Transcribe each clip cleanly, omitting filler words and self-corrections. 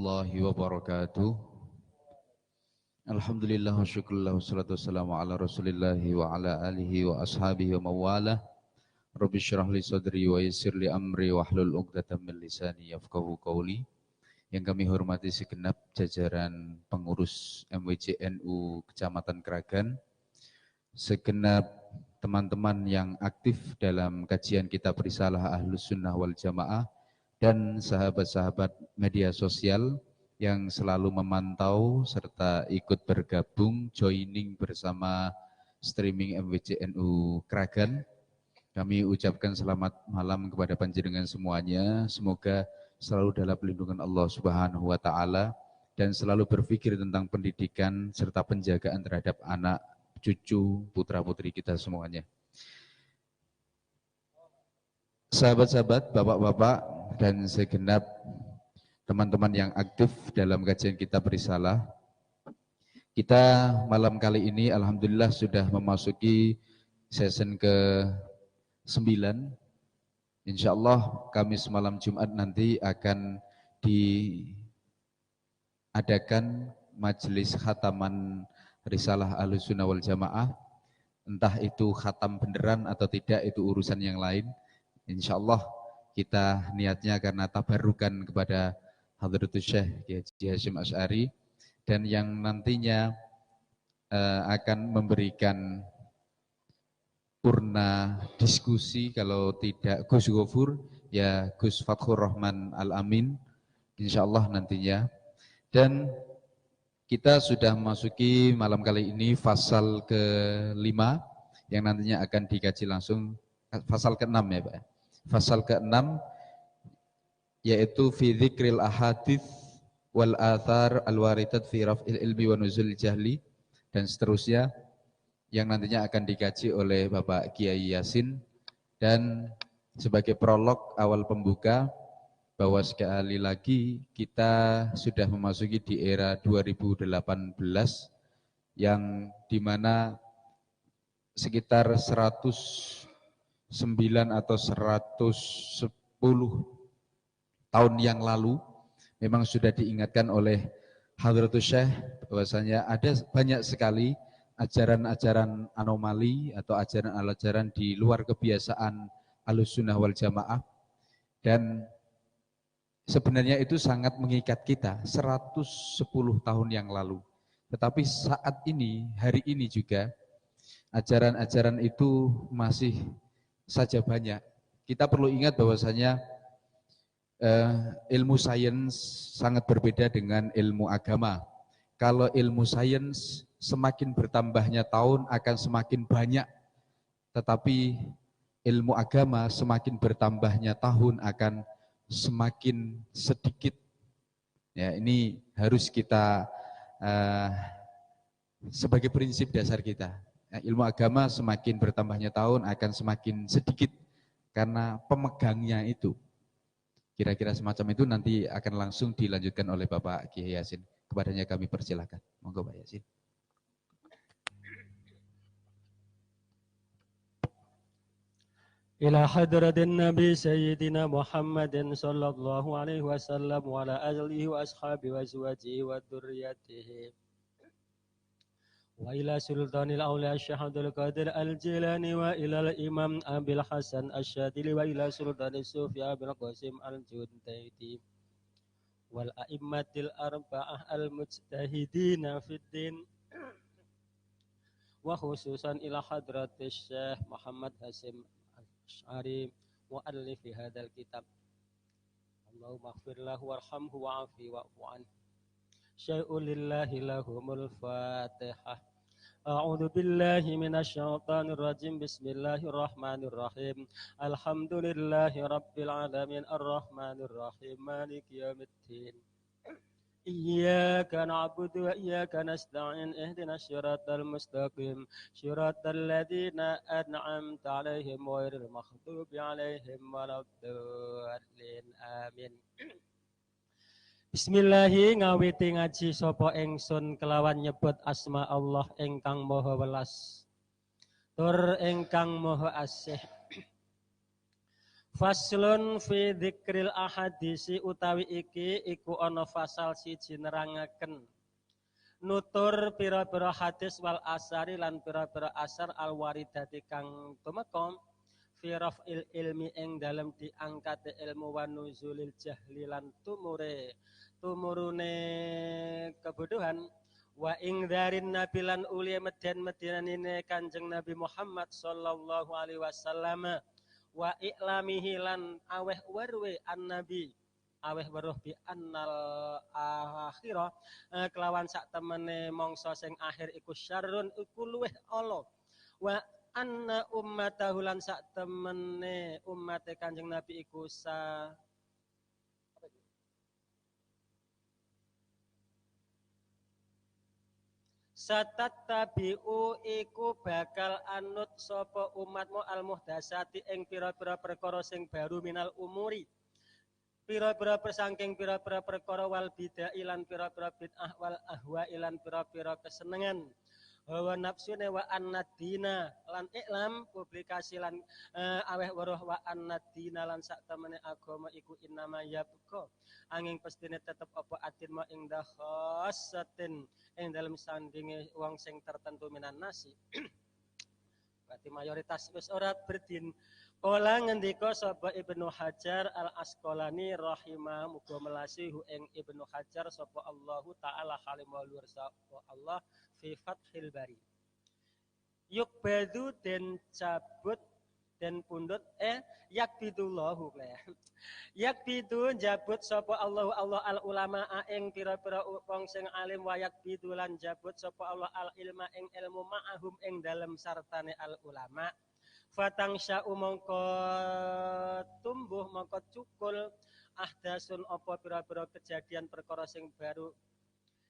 warahmatullahi wabarakatuh. Alhamdulillah wa syukurillah wassalatu wassalamu ala rasulillahi wa ala alihi wa ashabihi wa mawalah. Rabbi syrah li sadri wa yassir li amri wa hlul uqdatam min lisani yafqahu qawli. Yang kami hormati segenap jajaran pengurus MWJNU Kecamatan Kragan, segenap teman-teman yang aktif dalam kajian kitab Risalah Ahlus Sunnah wal Jamaah, dan sahabat-sahabat media sosial yang selalu memantau serta ikut bergabung, joining bersama streaming MWJNU Kragan. Kami ucapkan selamat malam kepada panjenengan semuanya. Semoga selalu dalam lindungan Allah Subhanahu wa Ta'ala dan selalu berpikir tentang pendidikan serta penjagaan terhadap anak, cucu, putra-putri kita semuanya. Sahabat-sahabat, bapak-bapak, dan segenap teman-teman yang aktif dalam kajian kitab Risalah, kita malam kali ini alhamdulillah sudah memasuki season ke-9. Insyaallah Kamis malam Jumat nanti akan diadakan majelis khataman Risalah Ahlus Sunnah wal Jamaah. Entah itu khatam beneran atau tidak, itu urusan yang lain. Insyaallah kita niatnya karena tabarukan kepada Hadratus Syekh Kiai Haji Hasyim Asy'ari, dan yang nantinya akan memberikan purna diskusi, kalau tidak Gus Ghafur ya Gus Fathur Rahman Al-Amin insyaallah nantinya. Dan kita sudah memasuki malam kali ini fasal ke-5 yang nantinya akan dikaji langsung, fasal ke-6 ya Pak. Fasal ke-6 yaitu fi dzikril ahadits wal athar al-waridat fi raf'il ilmi wa nuzul jahli, dan seterusnya yang nantinya akan dikaji oleh Bapak Kiai Yasin. Dan sebagai prolog awal pembuka, bahwa sekali lagi kita sudah memasuki di era 2018 yang dimana sekitar 109 atau 110 tahun yang lalu memang sudah diingatkan oleh Hadratus Syekh bahwasanya ada banyak sekali ajaran-ajaran anomali atau ajaran-ajaran di luar kebiasaan Ahlus Sunnah wal Jamaah, dan sebenarnya itu sangat mengikat kita 110 tahun yang lalu. Tetapi saat ini, hari ini juga ajaran-ajaran itu masih saja banyak. Kita perlu ingat bahwasanya ilmu sains sangat berbeda dengan ilmu agama. Kalau ilmu sains semakin bertambahnya tahun akan semakin banyak, tetapi ilmu agama semakin bertambahnya tahun akan semakin sedikit. Ya, ini harus kita sebagai prinsip dasar kita. Ya, ilmu agama semakin bertambahnya tahun akan semakin sedikit karena pemegangnya itu. Kira-kira semacam itu nanti akan langsung dilanjutkan oleh Bapak Kiai Yasin. Kepadanya kami persilakan. Monggo Pak Yasin. Ila hadratin Nabi Sayyidina Muhammadin sallallahu alaihi wasallam wa ala alihi wa ashabihi wa azwajihi wa dzurriyyatihi. Wa ila sultanil awliya Syekh Abdul Qadir Al-Jilani wa ila al-Imam Abil Hasan Asy-Syadzili wa ila sultanis Sufi Abil Qasim Al-Juntaidi wal a'immatil arba'ah al-mujtahidina fid din wa khususan ila hadratis Syekh Muhammad Hasyim Asy'ari mu'allifi hadzal kitab. Allahumma ighfir lahu warhamhu wa'afi wa'fu anhu. Syai'un lillahi lahumul Fatihah. A'udzu billahi minasyaitonir rajim. Bismillahirrahmanirrahim. Alhamdulillahi rabbil alamin arrahmanir rahim maliki yaumiddin. Iyyaka na'budu wa iyyaka nasta'in ihdinas siratal mustaqim siratal ladzina an'amta 'alaihim ghairil maghdubi 'alaihim waladdallin. Amin. Bismillahi ngawiti ngaji sapa ingsun kelawan nyebut asma Allah ingkang maha welas tur ingkang maha asih. Faslun fi dzikril ahadisi utawi iki iku ana fasal siji nerangaken nutur pira-pira hadis wal asari lan pira-pira asar al waridati kang tumeka fi raf'il ilmi ing dalem diangkate ilmu wa nuzulil jahli lan tumurune kebodohan wa ing darin nabi lan uli meden-medenane Kanjeng Nabi Muhammad sallallahu alaihi wasallam wa iklamihi lan aweh warwe an nabi aweh weruh bi annal akhirah kelawan sak temene mangsa sing akhir iku syarrun iku luweh ala wa anna ummatahu lan sak temene ummate Kanjeng Nabi iku Satattabi'u iku bakal anut sapa umatmu al muhdasati ing pira-pira perkara sing baru minal umuri pira-pira persangking pira-pira perkara wal bid'ah lan pira-pira bid'ah wal ahwa lan pira-pira kesenengan hawa nafsune wa annadina lan iklam publikasi lan aweh weruh wa annadina lan sak temene agama iku innama yabqa angin pestine tetep apa adin ma ing dakhasatin ing dalam sandinge wong sing tertentu minan nasi berarti mayoritas wis ora berdin. Kala ngendika sapa Ibnu Hajar Al Asqalani rahimah muga melasi hu ing Ibnu Hajar sapa Allahu taala halim wa luhur sapa Allah fi Fathil Bari. Yukbadu den cabut den pundut yakbidullahu yakbidu jabut sapa Allah al ulama ing pira-pira wong sing alim wa yakbidu lan jabut sapa Allah al ilma ing ilmu ma'ahum ing dalem sartane al ulama fatang sya'u mongko tumbuh mongko cukul ahdasun apa pira-pira kejadian perkara sing baru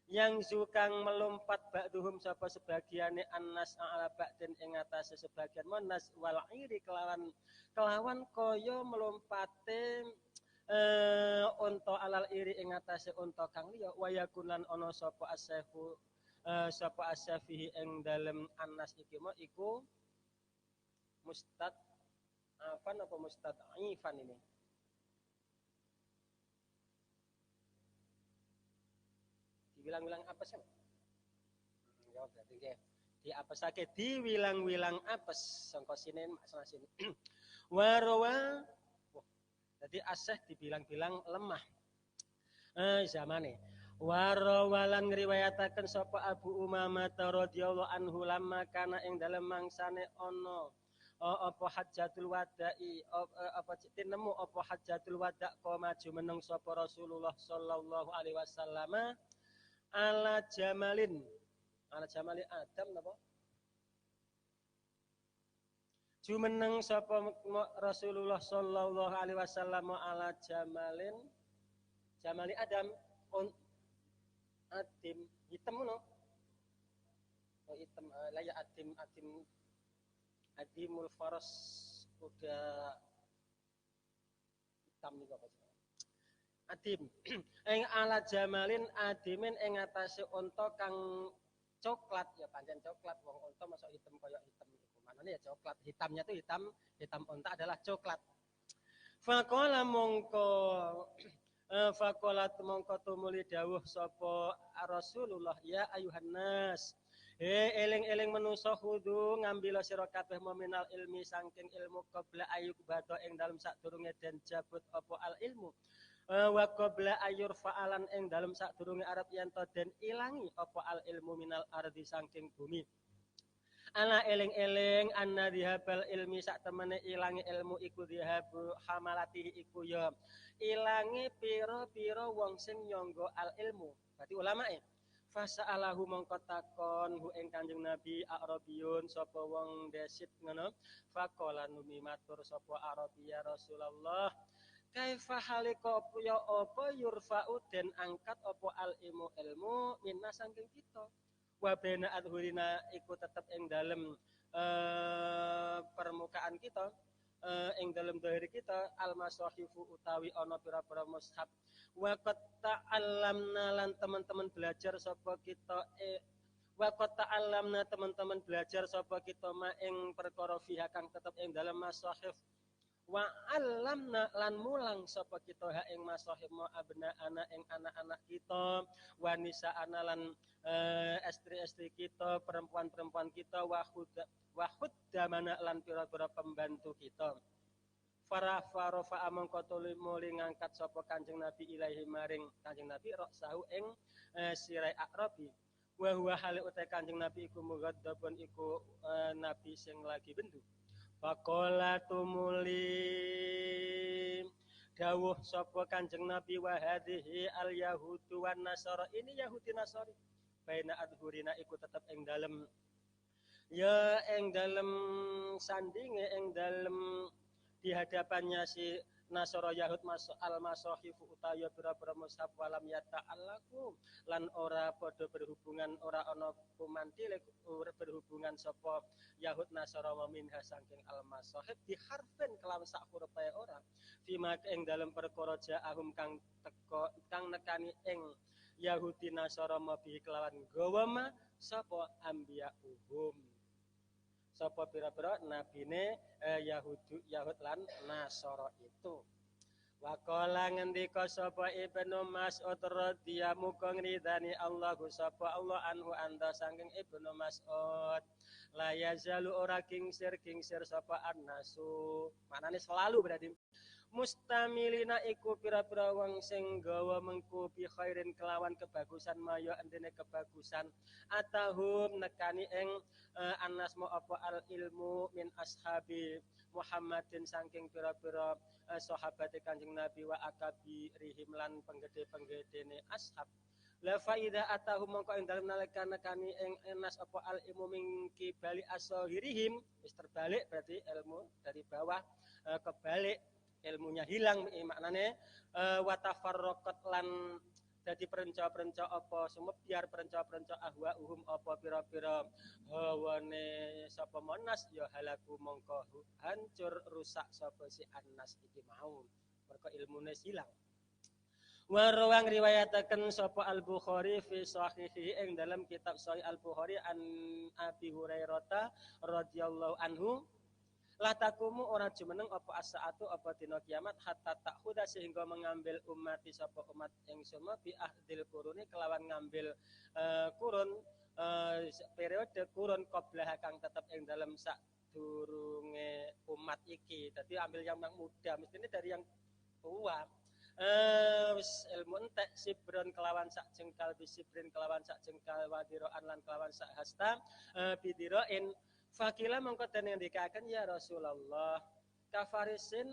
yang zukang melompat ba'duhum sapa sebagiane annas ala ba'din ing atase sebagian monas wal iri kelawan kaya melompate unta alal iri ing atase unta kang liya wayakunan ana sapa asyafu sapa asyafihi ing dalem annas iki mo iku mustad apa mustad'ifan ini diwilang-wilang apes kan? Jawab berarti nggih. Diapesake diwilang-wilang apes sangka sinen maksana sini. Warawa jadi aseh dibilang-bilang lemah. Zamane. Warawalan ngriwayataken sapa Abu Umamah radhiyallahu anhu lamma kana ing dalem mangsane ana apa hajjatul wada'i apa tinemu apa hajjatul wada' kok maju meneng sapa Rasulullah sallallahu alaihi wasallam ala jamali Adam napa jumeneng sapa Rasulullah sallallahu alaihi wasallam ala jamali Adam on adim hitam no oh hitam laya adimul faras kuda hitam niku apa adim ing ala jamalin adimin ing atase unta kang coklat ya pancen coklat wong unta masuk hitam kaya hitam iku manane ya coklat hitamnya tuh hitam unta adalah coklat faqala mongko tumuli dawuh sapa Rasulullah ya ayuhan nas eling-eling manusa kudu ngambil sira kabeh mominal ilmi saking ilmu qabla ayuk bado ing dalem sadurunge den jabut apa al ilmu wa qabla ayur fa'alan ing dalem sadurunge arep yen to den ilangi apa al ilmu minal ardi saking bumi ana eling-eling anna dihabal ilmi sak temene ilangi ilmu iku dihabu hamalatihi iku ya ilangi pira-pira wong sing nyangga al ilmu berarti ulamae fasa'alahu mongko takon hu ing Kanjeng Nabi Arabiyun sapa wong desit ngono faqala numi matur sapa Arabia Rasulullah kaifa halika ya apa yurfa'u den angkat apa al ilmu minna saking kita wa bena adhurina iku tetep ing dalem permukaan kita ing dalem dhahir kita al masahifu utawi ana pira-pira mushaf wa qad ta'allamna lan teman-teman belajar sapa kita wa qad ta'allamna teman-teman belajar sapa kita ma ing perkara fiha kang tetep ing dalem masahif Wa alamna lan mulang sapa kita ha ing masahib ma abna ana ing anak-anak kita, wanisa ana lan istri-istri kita, perempuan-perempuan kita, wahud damana lan pira-pira pembantu kita. Farofa amangka tuli muli ngangkat sapa Kanjeng Nabi ilahi maring Kanjeng Nabi roksahu ing sirai akrabi. Wa huwa hale uta Kanjeng Nabi iku mughadhabun iku nabi sing lagi bendu. Faqala tumuli dawuh sapa Kanjeng Nabi wa hadhihi al yahudu wan nasara, ini Yahudi Nasari baina adhurina iku tetep ing dalem ya ing dalem sandinge ing dalem di hadapannya si Nasara Yahud al-masahifu utaya pira-pira mushaf walam yata'allaku lan ora padha berhubungan, ora ana kumantile berhubungan sapa Yahud Nasara minha saking al-masahif diharfen kelawan sak hurufe ora fima ing dalem perkara ja'ahum kang teka kang nekani ing Yahudi Nasara mabi kelawan gawa ma sapa anbiya sapa pira-pira nabine Yahud lan Nasara itu. Waqala ngendika sapa Ibnu Mas'ud radhiyallahu ngridani Allahu sapa Allah anhu anda saking Ibnu Mas'ud la yazalu ora kingsir sapa annasu, maknane selalu berarti mustamilina iku pira-pira wong sing gawa mengku bi khairin kelawan kebagusan maya endene kebagusan atahum nekani ing anas mo apa al ilmu min ashabi Muhammadin saking pira-pira sahabat Kanjeng Nabi wa akabi rihim lan penggede-penggedene ashab. La faida atahum mongko ing dalem nalika nekani ing anas apa al ilmu mingki bali asahirihim, wis terbalik berarti ilmu dari bawah kebalik, ilmunya hilang maknane watafarraqat lan dadi perenca-perenca apa sumebyar perenca-perenca ahwauhum apa pira-pira hawane sapa monas ya halaku mongko hancur rusak sapa si annas iki mau mergo ilmune hilang. Warawang riwayataken sapa Al-Bukhari fi sahihi ing dalam kitab Sahih Al-Bukhari an Abi Hurairah radhiyallahu anhu la takumu ora jumeneng apa as-saatu apa dina kiamat hatta takhuda sehingga mengambil umat sapa umat ing semua bi ahdil quruni kelawan ngambil kurun periode kurun qablah kang tetep ing dalam sak durunge umat iki. Dadi ambil yang muda mestine dari yang tua. Ilmu entek sibron kelawan sak jengkal bisibrin kelawan sak jengkal wadiroan lan kelawan sak hasta bidiroin. Fakila mongko den ngendikaken ya Rasulullah kafarisin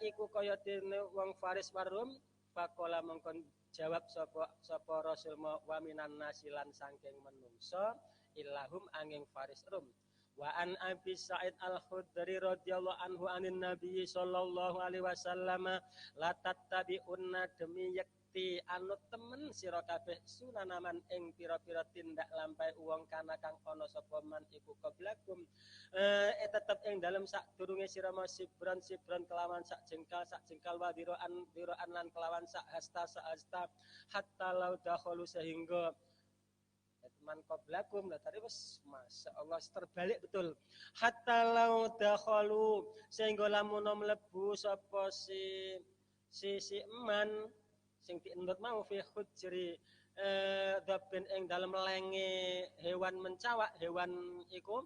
iku kaya dene wong Faris warum. Faqala mongko jawab sapa Rasul wa minan nasilan saking menungso ilahum angin Faris rum. Wa an Abi Sa'id Al-Khudri radhiyallahu anhu anin Nabi sallallahu alaihi wasallam la tattabi'unna demi yakti anut temen sira kabeh sunanaman ing pira-pira tindak lampahe wong kana kang ana sapa man iku qablakum tetep ing dalem sadurunge sira sibran kelawan sak jengkal wadiroan lan kelawan sak hasta hatta lau dakhalu sehingga man qablakum la tadi wis masyaallah terbalik betul hatta lau dakhalu sehingga lamun mlebu sapa si eman sing diendut mau fi hujri dabin ing dalem lenge hewan mencawak hewan iku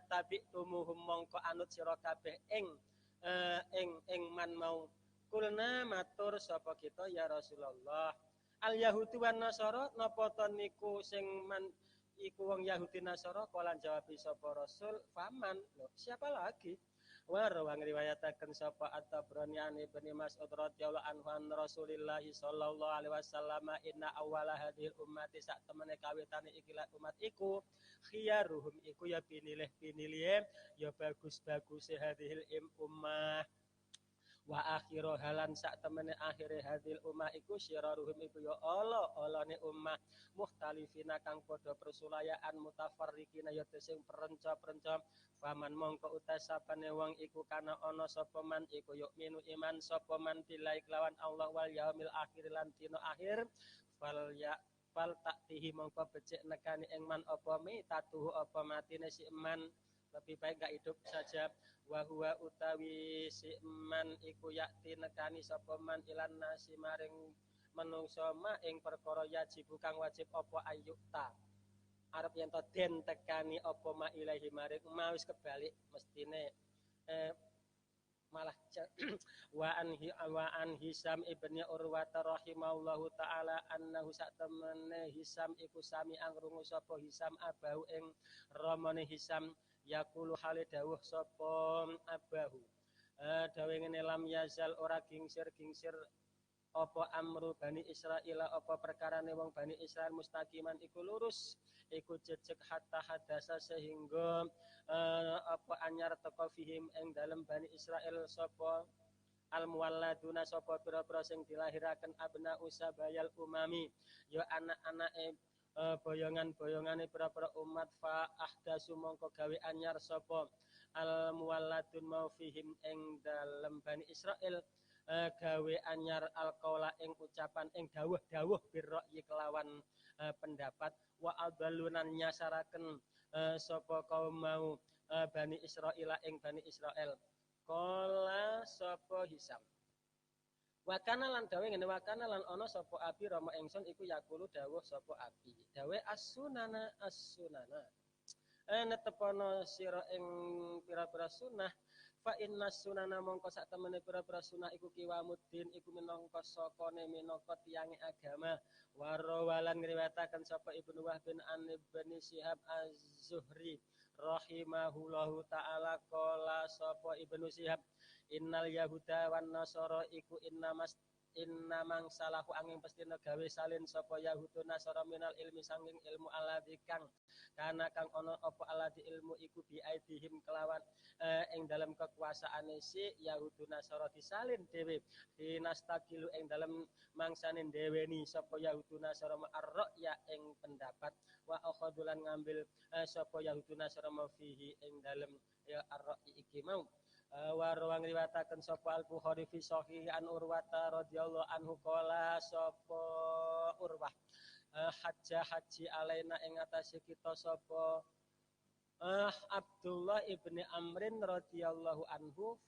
tabi tumuhum mongko anut sira kabeh ing man mau kulna matur sapa kita ya Rasulullah al Yahudi wan Nasara napa to niku sing man iku wong Yahudi Nasara kala jawab sapa Rasul faman lho siapa lagi warawang riwayataken sapa At-Tabrani an Ibnu Mas'ud radhiyallahu anhu an Rasulillah sallallahu alaihi wasallam inna awwala hadhil ummati sak temene kawitane ikilah umat iku khiyaruhum iku ya pinilih ya bagus-bagus hadhil ummah wa akhiru halan sak temene akhire hadil ummah iku syiraruhum iku ya Allah ne ummah mukhtalifina kang padha persulayaan mutafarriqina ya sing perenca-perenca faman mongko utas sapane wong iku kana ana sapa man iku yuk minu iman sapa man billahi kelawan Allah wal yaumil akhir lan dina akhir fal taktihi mongko becik nekani ing man apa mi tatuhu apa matine si man lebih baik gak hidup saja wa huwa utawi si man iku yakti nekani sapa man ilan nasi maring menungso ma ing perkara yajib kang wajib apa ayukta arep yen to den tekani apa ma ilahi maring ma wis kebalik mestine malah wa an Hisam ibni Urwata rahimahullahu taala annahu sak temene Hisam iku sami angrungu sapa Hisam abahu ing ramane Hisam yaqulu hale dawuh sapa abahu dawe ngene lam yazal ora gingsir apa amru Bani Israil apa perkarane wong Bani Israil mustaqiman iku lurus iku jejeg hatta hadasa sehingga apa anyar teko fihim ing dalem Bani Israil sapa al muwalladuna sapa pira-pira sing dilahiraken abna usabayal umami ya anak-anake boyongan-boyongane pira-pira umat fa ahdasu mongko gawe anyar sapa al muwalladun mau fihim ing dalem Bani Israil gawe anyar alqaula ing ucapan ing dawuh-dawuh birra'yi kelawan pendapat wa adallunan nyasaraken sapa kaum mau Bani Israil ing Bani Israil kala sapa Hisam wakana lan dawe ngene wakana lan ana sapa abi rama ingsun iku yakulu dawuh sapa abi dawe as-sunana netepono sira ing pira-pira sunah fa inna sunana mongko sak temene pira-pira sunah iku kiwamuddin iku minangka sakone minangka tiyange agama warawalan ngriwayataken sapa Ibnu Wahb bin An bin Syihab Az-Zuhri rahimahullahu taala qala sapa Ibnu Syihab innal yahuda wan nasara iku innamang salahu angin pestina gawe salin sapa yahudu nasara minal ilmi sanging ilmu alladzi kang kana kang ana apa alladzi ilmu iku biaidihim kelawan ing dalam kekuasaane si yahudu nasara disalin dhewe dinastakilu ing dalam mangsane deweni sapa yahudu nasara ma'arra ya ing pendapat wa akhadulan ngambil sapa yahudu nasara fihi ing dalam ya arra iki mau wa rawang riwayataken sapa Al-Bukhari fi sahih an Urwata radhiyallahu anhu qala sapa Urwah haji alaina ing atase kita sapa Abdullah ibni Amrin radhiyallahu anhu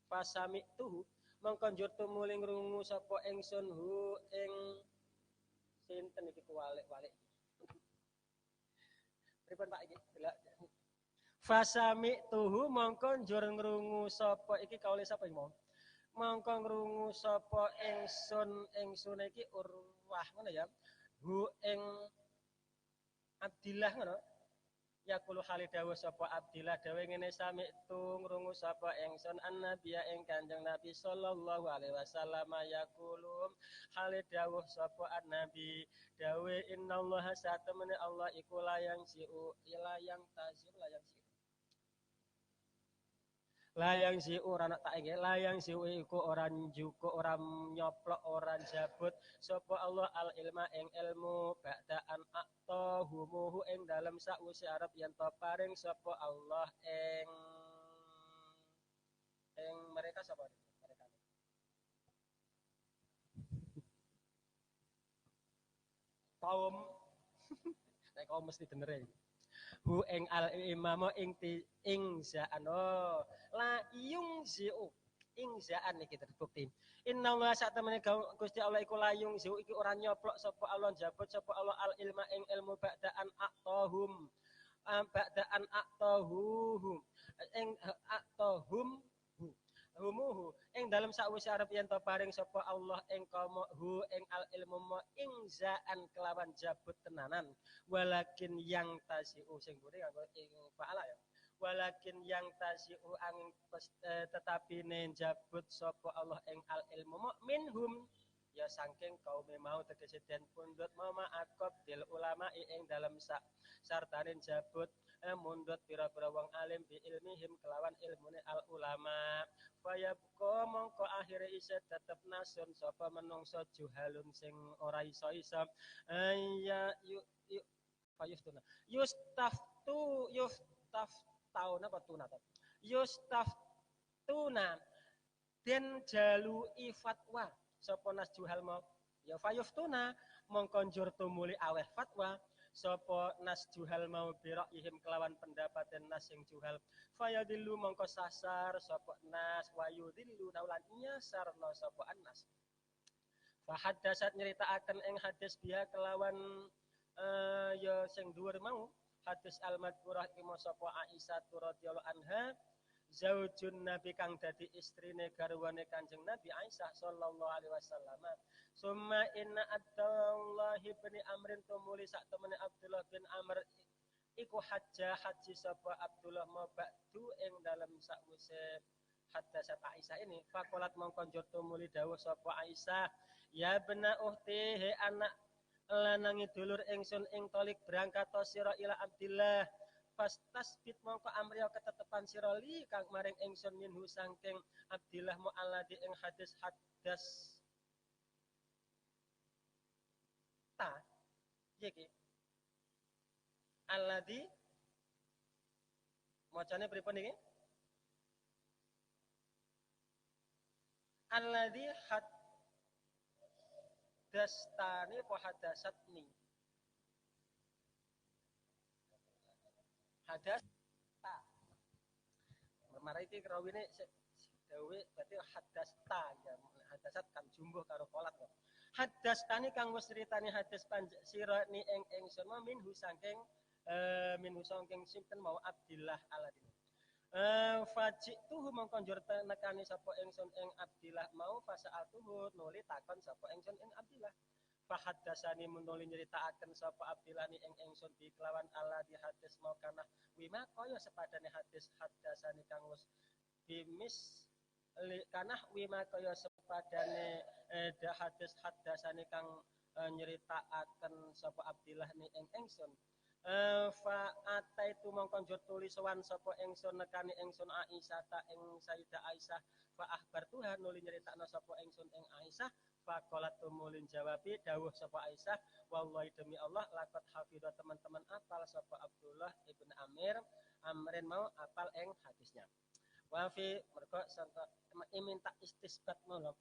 fasami tuh mongko njur tumuli ngrungu sapa ingsun hu ing sinten iki kuwalik-walik pripun Pak iki delok fasami tuhu mongko njur ngrungu sapa iki kaule sapa iki mongko ngrungu sapa ingsun iki Urwah ngono ya hu ing Abdillah ngono yaqulu halidawuh sapa Abdillah dawe ngene sami tu ngrungu sapa ingsun annabiya ing Kanjeng Nabi sallallahu alaihi wasallam yaqulu halidawuh sapa annabi dawe innallaha satamene Allah iku layang siu layang tazir layang si ora nak tak inge layang si iku ora njuko ora nyoplok ora jabut sapa Allah al ilma ing ilmu ba'daan aqtahumuhu ing dalem sakwise arep yen to paring sapa Allah ing mereka sapa mereka kaum nek kaum mesti bener hu ing al imamo ing za'ano la yung zi'u ing za'an iki terbukti inna wa satamene Gusti Allah iku layung zi'u iki ora nyoplok sapa Allah jabut sapa Allah al ilma ing ilmu ba'daan aqtahum ing aqtahum humuhu ing dalam sakwise arep yen to paring sapa Allah ing komo hu ing al ilmu mo ing zaan kelawan jabut tenanan walakin yang tasiu sing buri kanggo ing faala ya walakin yang tasiu angin tetapi ne jabut sapa Allah ing al ilmu mo minhum ya saking kaum mau tegese den pundhut mama akob dil ulama ing dalam sartane jabut mundut pira-pira wong alim bi ilmihim kelawan ilmune al ulama fayabqa mongko akhire isih tetep nasun sapa menungso juhalun sing ora iso-iso ya fayuftuna yustaftauna apa tuna yustaftuna den jalui fatwa sapa nas juhal mau ya fayuftuna mongko njur tumuli aweh fatwa sapa nas juhal mau birok ihim kelawan pendapat dan nas sing juhal fayadillu mongko sasar sapa nas wayudillu naulan nyasarno sapa annas fahaddasat nyeritaaken ing hadis biha kelawan ya sing dhuwur mau hadis al-madhkurah imo sapa Aisyah radhiyallahu anha zaujun nabi kang dadi istrine garwane Kanjeng Nabi Aisyah sallallahu alaihi wasallam. Summa inna Abdullah bin Amrin tumuli sak temene Abdullah bin Amr iku haji sapa Abdullah mabadu ing dalem sakwise hadasat Aisyah ini fakolat mongko njur tumuli dawuh sapa Aisyah ya bena uhti he anak lanangi dulur ingsun ing tolik berangkat sira ila Abdillah pas tasbit mongko amriya ketetepan sira li kang maring ingsun minhu saking Abdillah mu alladhi ing hadis hadas ta iki alladhi macane pripun iki alladhi hadastani po hadasatni hadas ta marai iki rawine dawe berarti hadasta ya hadasat kan jumbuh karo kolat kok hadastani kang wis critani hadis sira ni ing ingsun minhu saking minhu saking sinten mau Abdillah aladin fajituhu mongko njur nekani sapa ingsun ing Abdillah mau fasaaltuhu nuli takon sapa ingsun ing Abdillah fahaddasani menuli nyeritaaken sapa Abdillah ni ing ingsun bi kelawan Allah di hadis mau kana wima kaya sepadane hadis haddasani kang wis bimis kana wima kaya sepadane hadis haddasani kang nyeritaaken sapa Abdillah ni ing ingsun fa ataitu mongko njur tuli sowan sapa ingsun nekani ingsun Aisyah ta ing Sayyidah Aisyah fa akhbartuha nuli nyeritakno sapa ingsun ing Aisyah fa qalat tumulin jawabi dawuh sapa Aisyah wallahi demi Allah laqad hafidha teman-teman apal sapa Abdullah ibn Amrin mau apal ing hadisnya wa fi mergo minta istisbat ngono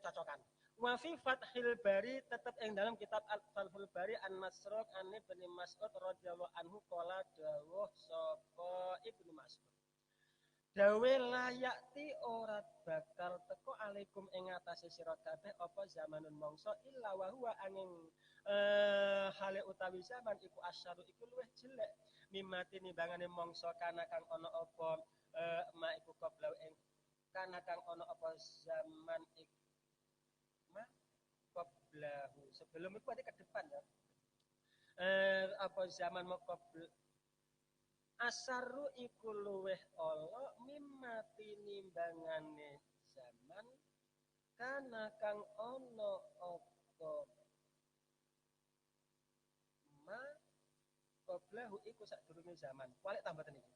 cocokan wa fi Fathil Bari tetap ing dalam kitab Fathul Bari an Masruq an Ibnu Mas'ud radhiyallahu anhu qala dawuh sapa Ibnu Mas'ud dawe layakti ora bakal teko alaikum ing atase sira kabeh apa zamanun mangsa illa wa huwa angin hale utawi zaman iku asyaru iku luwih jelek mimati nimbangane mangsa kana kang ana apa ma iku qablau ing kana kang ana apa zaman iku ma qablahu sebelum itu ada ke depan ya apa zaman maqabl asaru iku luweh ala mimati nimbangane zaman kana kang ana apa ma qablahu iku sadurunge zaman kualik tambatan iki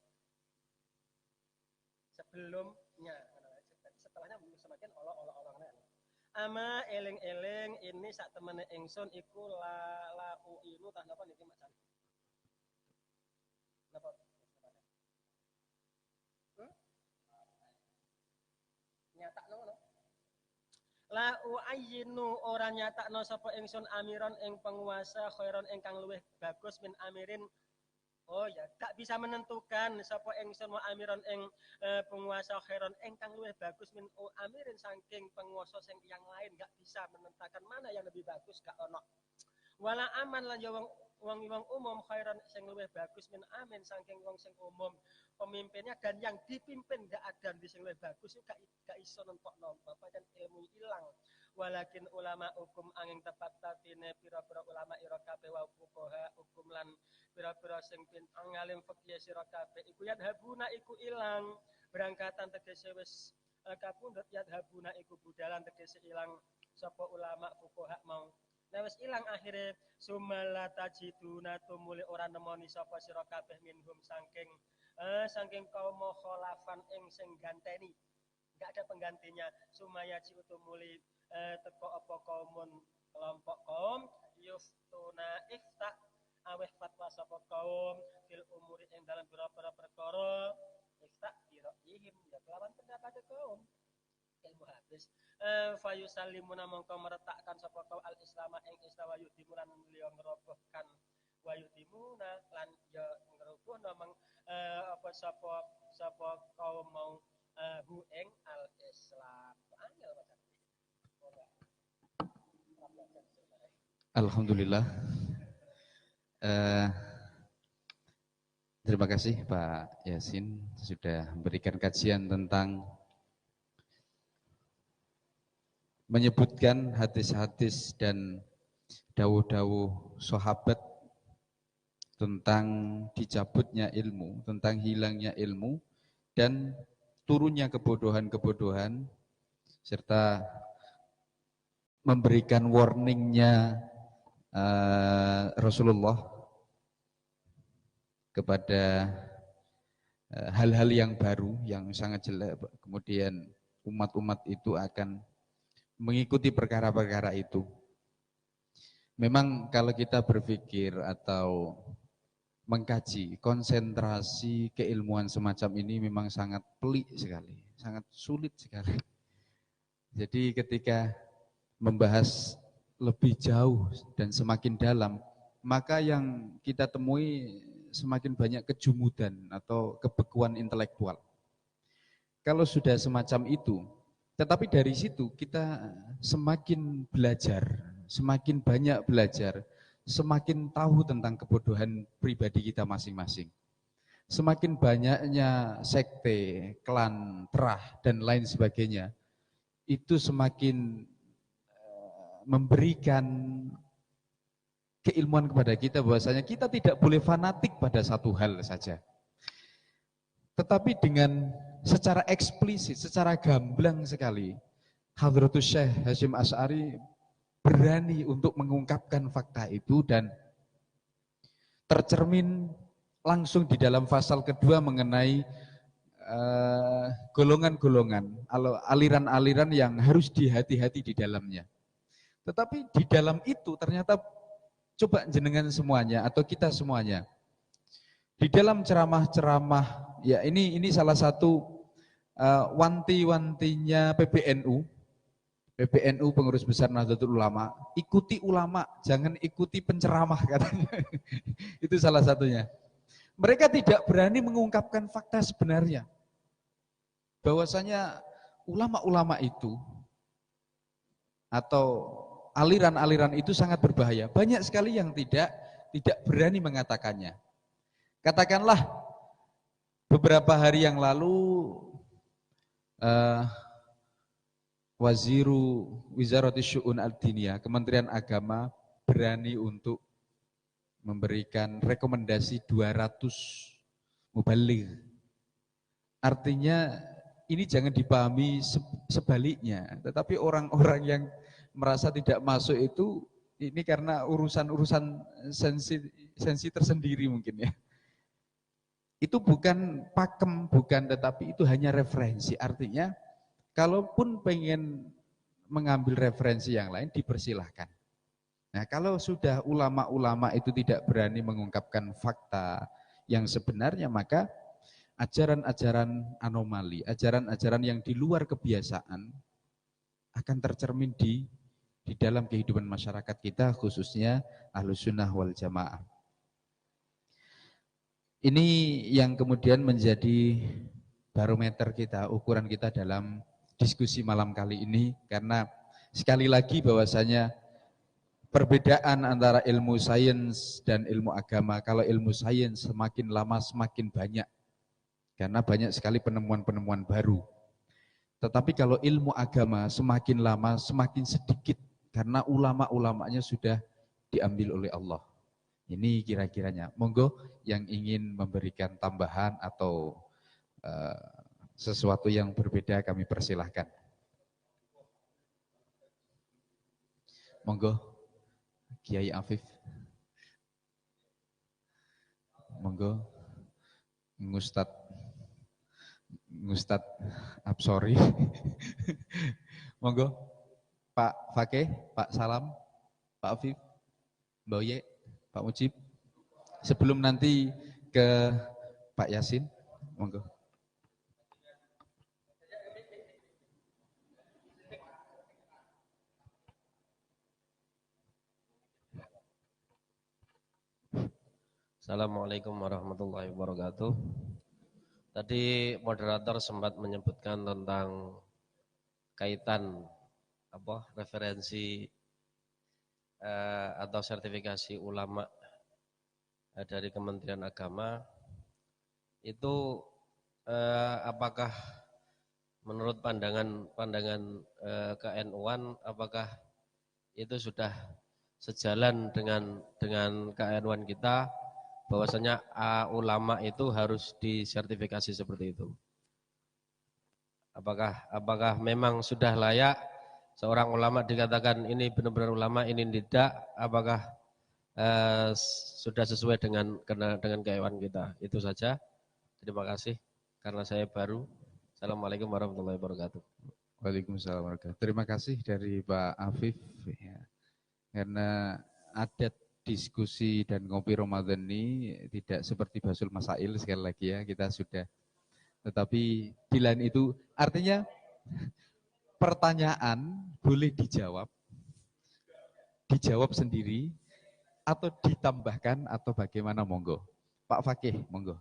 sebelumnya setelahnya semakin Allah ama eling-eling ini sak temene ingsun iku la uinu tah napa niki Mak Jan napa nyatakno ngono la uayinu ora nyatakno sapa ingsun amiron ing penguasa khairon ingkang luwih bagus min amirin oh ya tak bisa menentukan sapa ingsun wa amiron ing penguasa khairon ingkang luwih bagus min amirin saking penguasa sing yang lain gak bisa menentukan mana yang lebih bagus gak ono wala aman lan wong umum khairan sing luwih bagus min amin saking wong sing umum pemimpinnya dan yang dipimpin gak ada di sing luwih bagus gak iso nentokno bapak kan ilmu ilang walakin ulama hukum angin tepat tatine pira-pira ulama ira kabeh wa fuqaha hukum lan pira-pira sing ngalim fikih sira kabeh iku ya habuna iku ilang berangkatan tegese wis kapundhut ya habuna iku budalan tegese ilang sapa ulama fuqaha mau nah wis ilang akhire sumala tajiduna tumuli ora nemoni sapa sira kabeh minhum saking kaum khalafan ing sing ganteni enggak ada penggantinya sumaya ci tumuli teko apa kaumun kelompok kaum yuftuna ifta aweh fatwa sapa kaum fil umuri ing dalam pira-pira perkara ifta ihim ya kelawan pendapat kaum ilmu hadis fayusallimuna mongko meretakkan sapa kaum al-islam ing istawa yudimulan liya ngerobohkan wa yutimuna lan ya ngrukuhna apa sapa kaum mau hu ing al Islam. Angel macam. Alhamdulillah. Terima kasih Pak Yasin sudah memberikan kajian tentang menyebutkan hadis-hadis dan dawuh-dawuh sahabat tentang dicabutnya ilmu, tentang hilangnya ilmu dan turunnya kebodohan-kebodohan serta memberikan warningnya Rasulullah kepada hal-hal yang baru, yang sangat jelek, kemudian umat-umat itu akan mengikuti perkara-perkara itu. Memang kalau kita berpikir atau mengkaji, konsentrasi keilmuan semacam ini memang sangat pelik sekali, sangat sulit sekali. Jadi ketika membahas lebih jauh dan semakin dalam, maka yang kita temui semakin banyak kejumudan atau kebekuan intelektual. Kalau sudah semacam itu, tetapi dari situ kita semakin belajar, semakin banyak belajar, semakin tahu tentang kebodohan pribadi kita masing-masing. Semakin banyaknya sekte, klan, terah, dan lain sebagainya, itu semakin memberikan keilmuan kepada kita bahwasanya kita tidak boleh fanatik pada satu hal saja. Tetapi dengan secara eksplisit, secara gamblang sekali, Hadratus Syekh Hasyim Asy'ari berani untuk mengungkapkan fakta itu dan tercermin langsung di dalam pasal kedua mengenai golongan-golongan, aliran-aliran yang harus dihati-hati di dalamnya. Tetapi di dalam itu ternyata coba jenengan semuanya atau kita semuanya di dalam ceramah-ceramah, ya ini salah satu wanti-wantinya PBNU Pengurus Besar Nahdlatul Ulama, ikuti ulama, jangan ikuti penceramah katanya. Itu salah satunya. Mereka tidak berani mengungkapkan fakta sebenarnya bahwasanya ulama-ulama itu atau aliran-aliran itu sangat berbahaya. Banyak sekali yang tidak berani mengatakannya. Katakanlah beberapa hari yang lalu Wizarati Syu'un Ad-Diniyah, Kementerian Agama berani untuk memberikan rekomendasi 200 mubaligh. Artinya ini jangan dipahami sebaliknya, tetapi orang-orang yang merasa tidak masuk itu ini karena urusan sensi tersendiri mungkin ya. Itu bukan pakem, bukan, tetapi itu hanya referensi. Artinya kalaupun pengen mengambil referensi yang lain dipersilahkan. Nah, kalau sudah ulama-ulama itu tidak berani mengungkapkan fakta yang sebenarnya, maka ajaran-ajaran anomali, ajaran-ajaran yang di luar kebiasaan akan tercermin di dalam kehidupan masyarakat kita, khususnya Ahlus Sunnah wal Jamaah. Ini yang kemudian menjadi barometer kita, ukuran kita dalam diskusi malam kali ini, karena sekali lagi bahwasanya perbedaan antara ilmu sains dan ilmu agama, kalau ilmu sains semakin lama semakin banyak, karena banyak sekali penemuan-penemuan baru. Tetapi kalau ilmu agama semakin lama semakin sedikit, karena ulama-ulamanya sudah diambil oleh Allah. Ini kira-kiranya. Monggo yang ingin memberikan tambahan atau sesuatu yang berbeda kami persilahkan. Monggo, Kiai Afif. Monggo, Ngustad Absori. Monggo, Pak Fakih, Pak Salam, Pak Afif, Mbak Ye, Pak Mujib. Sebelum nanti ke Pak Yasin, monggo. Assalamualaikum warahmatullahi wabarakatuh. Tadi moderator sempat menyebutkan tentang kaitan referensi atau sertifikasi ulama dari Kementerian Agama itu apakah menurut pandangan KNU-an apakah itu sudah sejalan dengan KNU-an kita bahwasanya ulama itu harus disertifikasi seperti itu. Apakah memang sudah layak seorang ulama dikatakan ini benar-benar ulama, ini tidak? Apakah sudah sesuai dengan KNU-an kita? Itu saja. Terima kasih karena saya baru. Assalamualaikum warahmatullahi wabarakatuh. Waalaikumsalam warahmatullahi wabarakatuh. Terima kasih dari Pak Afif ya. Karena adat diskusi dan ngopi Ramadan ini tidak seperti Basul Masail sekali lagi ya, kita sudah. Tetapi di lain itu artinya pertanyaan boleh dijawab sendiri atau ditambahkan atau bagaimana, monggo. Pak Fakih, monggo.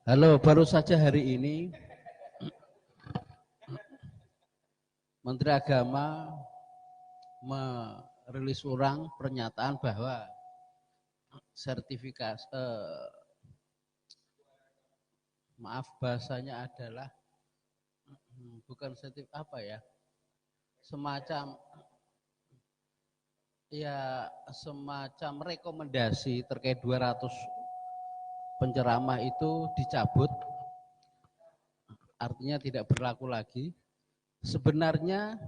Halo, baru saja hari ini Menteri Agama merilis ulang pernyataan bahwa sertifikasi maaf bahasanya adalah bukan semacam rekomendasi terkait 200 penceramah itu dicabut, artinya tidak berlaku lagi. Sebenarnya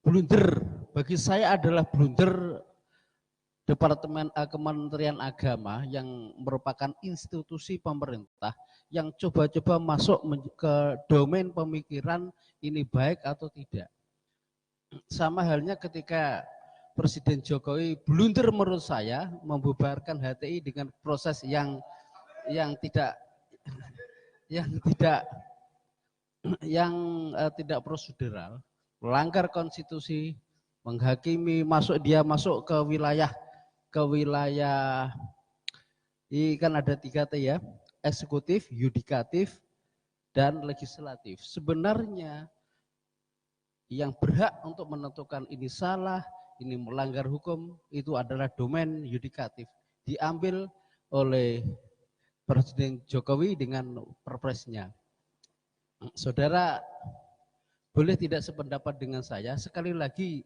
blunder bagi saya adalah blunder Departemen Kementerian Agama yang merupakan institusi pemerintah yang coba-coba masuk ke domain pemikiran ini baik atau tidak. Sama halnya ketika Presiden Jokowi blunder menurut saya membubarkan HTI dengan proses yang tidak prosedural, melanggar konstitusi, menghakimi, masuk ke wilayah ini kan ada 3T ya, eksekutif, yudikatif, dan legislatif. Sebenarnya yang berhak untuk menentukan ini salah, ini melanggar hukum, itu adalah domain yudikatif. Diambil oleh Presiden Jokowi dengan perpresnya. Saudara boleh tidak sependapat dengan saya. Sekali lagi,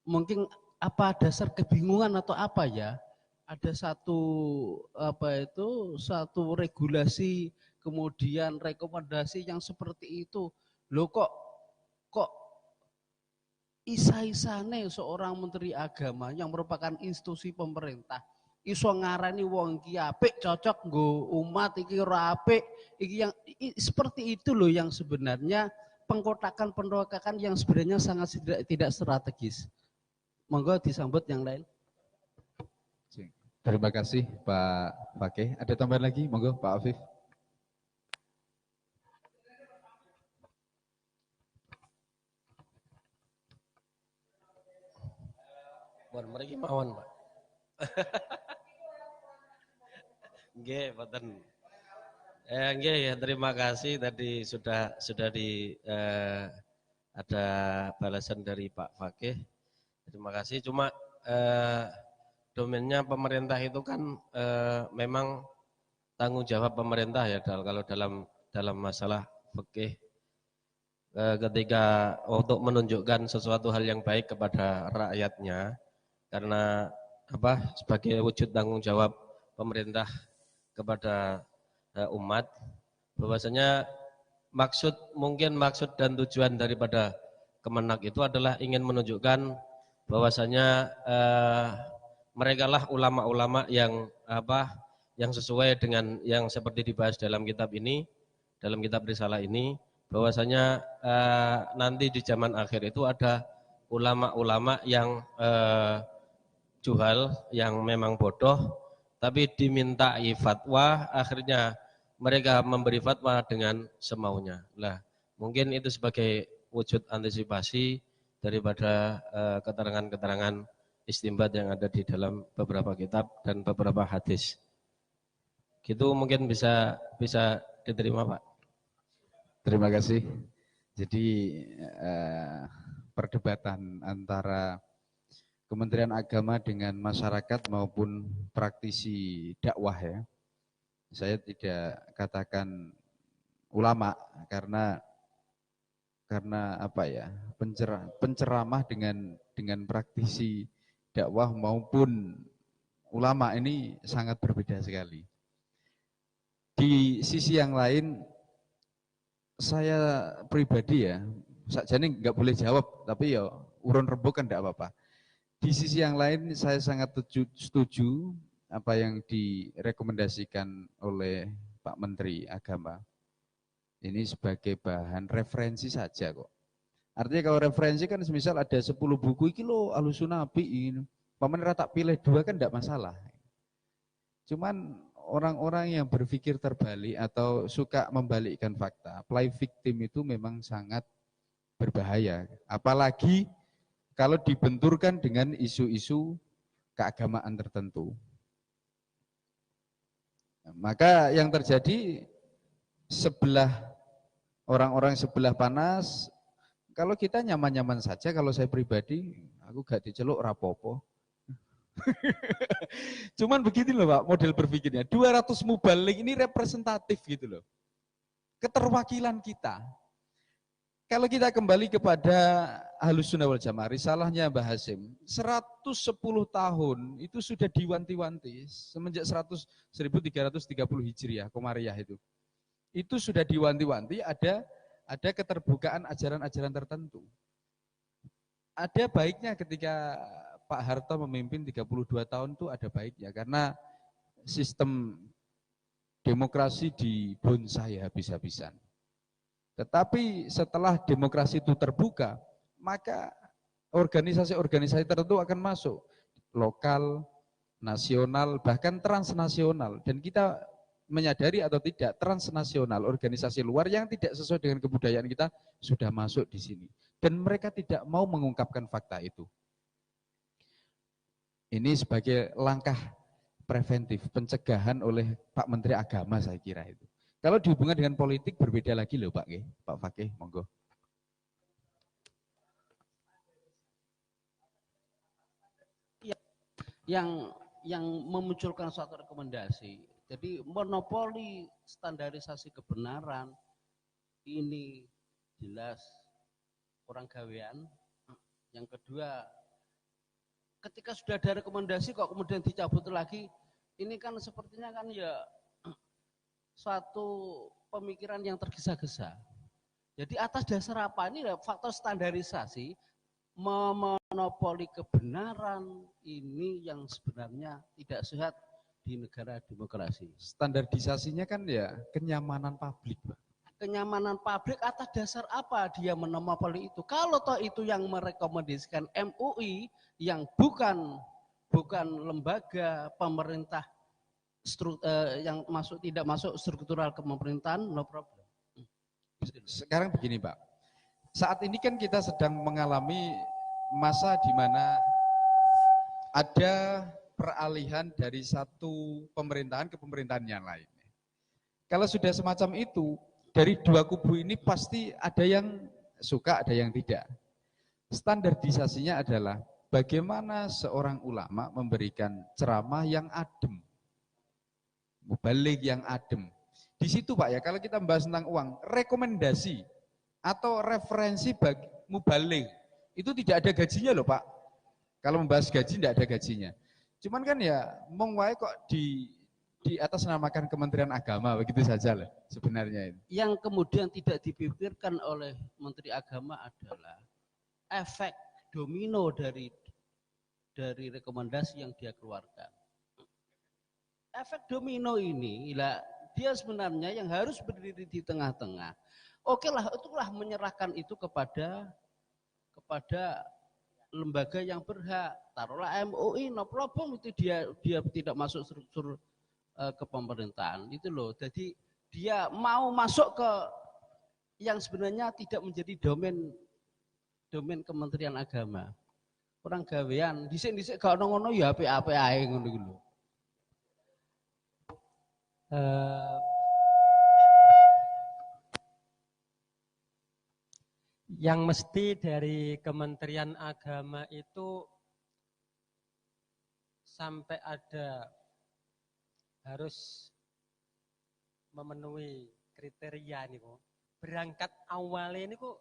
mungkin apa dasar kebingungan atau apa ya? Ada satu regulasi, kemudian rekomendasi yang seperti itu. Loh kok isa-isane seorang menteri agama yang merupakan institusi pemerintah iso ngarani wong iki apik cocok nggo umat, iki ora apik, iki yang seperti itu loh yang sebenarnya pengkotakan yang sebenarnya sangat tidak strategis. Monggo disambut yang lain. Terima kasih Pak Fakih. Ada tambahan lagi? Monggo Pak Afif. Mriki mawon, Pak. Nggih, boten. Nggih ya, terima kasih tadi sudah ada balasan dari Pak Fakih. Terima kasih. Cuma domainnya pemerintah itu kan memang tanggung jawab pemerintah ya kalau dalam masalah fikih. Ketika untuk menunjukkan sesuatu hal yang baik kepada rakyatnya, karena sebagai wujud tanggung jawab pemerintah kepada umat, bahwasanya maksud dan tujuan daripada Kemenak itu adalah ingin menunjukkan bahwasanya mereka lah ulama-ulama yang sesuai dengan yang seperti dibahas dalam kitab ini, dalam kitab risalah ini, bahwasanya nanti di zaman akhir itu ada ulama-ulama yang juhal yang memang bodoh, tapi dimintai fatwa, akhirnya mereka memberi fatwa dengan semaunya. Lah, mungkin itu sebagai wujud antisipasi daripada keterangan-keterangan istimbat yang ada di dalam beberapa kitab dan beberapa hadis. Gitu mungkin bisa diterima, Pak. Terima kasih. Jadi perdebatan antara Kementerian Agama dengan masyarakat maupun praktisi dakwah ya. Saya tidak katakan ulama karena apa ya? Penceramah dengan praktisi dakwah maupun ulama ini sangat berbeda sekali. Di sisi yang lain, saya pribadi ya, sakjane nggak boleh jawab, tapi ya urun rembuk kan enggak apa-apa. Di sisi yang lain, saya sangat setuju apa yang direkomendasikan oleh Pak Menteri Agama. Ini sebagai bahan referensi saja kok. Artinya kalau referensi kan semisal ada 10 buku iki lho Ahlussunnah ini. Paman tak pilih 2 kan enggak masalah. Cuman orang-orang yang berpikir terbalik atau suka membalikkan fakta, play victim itu memang sangat berbahaya. Apalagi kalau dibenturkan dengan isu-isu keagamaan tertentu. Maka yang terjadi orang-orang sebelah panas, kalau kita nyaman-nyaman saja, kalau saya pribadi, aku gak diceluk rapopo. Cuman begini loh Pak, model berpikirnya. 200 mubalik ini representatif gitu loh. Keterwakilan kita. Kalau kita kembali kepada Ahlussunnah wal Jamaah, risalahnya Mbah Hasim, 110 tahun itu sudah diwanti-wanti semenjak 1330 Hijriah, Komariah itu. Itu sudah diwanti-wanti ada keterbukaan ajaran-ajaran tertentu. Ada baiknya ketika Pak Harto memimpin 32 tahun itu ada baiknya karena sistem demokrasi dibonsai habis-habisan. Tetapi setelah demokrasi itu terbuka, maka organisasi-organisasi tertentu akan masuk, lokal, nasional, bahkan transnasional. Dan kita menyadari atau tidak, transnasional, organisasi luar yang tidak sesuai dengan kebudayaan kita sudah masuk di sini. Dan mereka tidak mau mengungkapkan fakta itu. Ini sebagai langkah preventif, pencegahan oleh Pak Menteri Agama saya kira itu. Kalau dihubungkan dengan politik berbeda lagi loh Pak Fakih, monggo. Yang memunculkan suatu rekomendasi. Jadi monopoli standarisasi kebenaran ini jelas orang gawean. Yang kedua, ketika sudah ada rekomendasi kok kemudian dicabut lagi, ini kan sepertinya kan ya suatu pemikiran yang tergesa-gesa. Jadi atas dasar apa ini faktor standarisasi memonopoli kebenaran ini yang sebenarnya tidak sehat di negara demokrasi. Standarisasinya kan ya kenyamanan publik, Pak. Kenyamanan publik atas dasar apa dia memonopoli itu? Kalau toh itu yang merekomendasikan MUI yang bukan lembaga pemerintah yang tidak masuk struktural ke pemerintahan, no problem. Sekarang begini Pak, saat ini kan kita sedang mengalami masa di mana ada peralihan dari satu pemerintahan ke pemerintahan yang lain. Kalau sudah semacam itu, dari dua kubu ini pasti ada yang suka, ada yang tidak. Standarisasinya adalah bagaimana seorang ulama memberikan ceramah yang adem, mubalik yang adem. Di situ Pak ya, kalau kita membahas tentang uang, rekomendasi atau referensi bagi mubalik itu tidak ada gajinya loh Pak. Kalau membahas gaji tidak ada gajinya. Cuman kan ya mong wae kok di atas namakan Kementerian Agama begitu saja lah sebenarnya ini. Yang kemudian tidak dipikirkan oleh Menteri Agama adalah efek domino dari rekomendasi yang dia keluarkan. Efek domino ini dia sebenarnya yang harus berdiri di tengah-tengah. Oke lah, itulah menyerahkan itu kepada lembaga yang berhak. Taruhlah MUI, no problem, itu dia tidak masuk struktur kepemerintahan itu loh. Jadi dia mau masuk ke yang sebenarnya tidak menjadi domain Kementerian Agama. Kurang gawean, dhisik-dhisik gak ono-ono ya apik-apik ae ngono iku lho. Yang mesti dari Kementerian Agama itu sampai ada harus memenuhi kriteria nih kok. Berangkat awalnya ini kok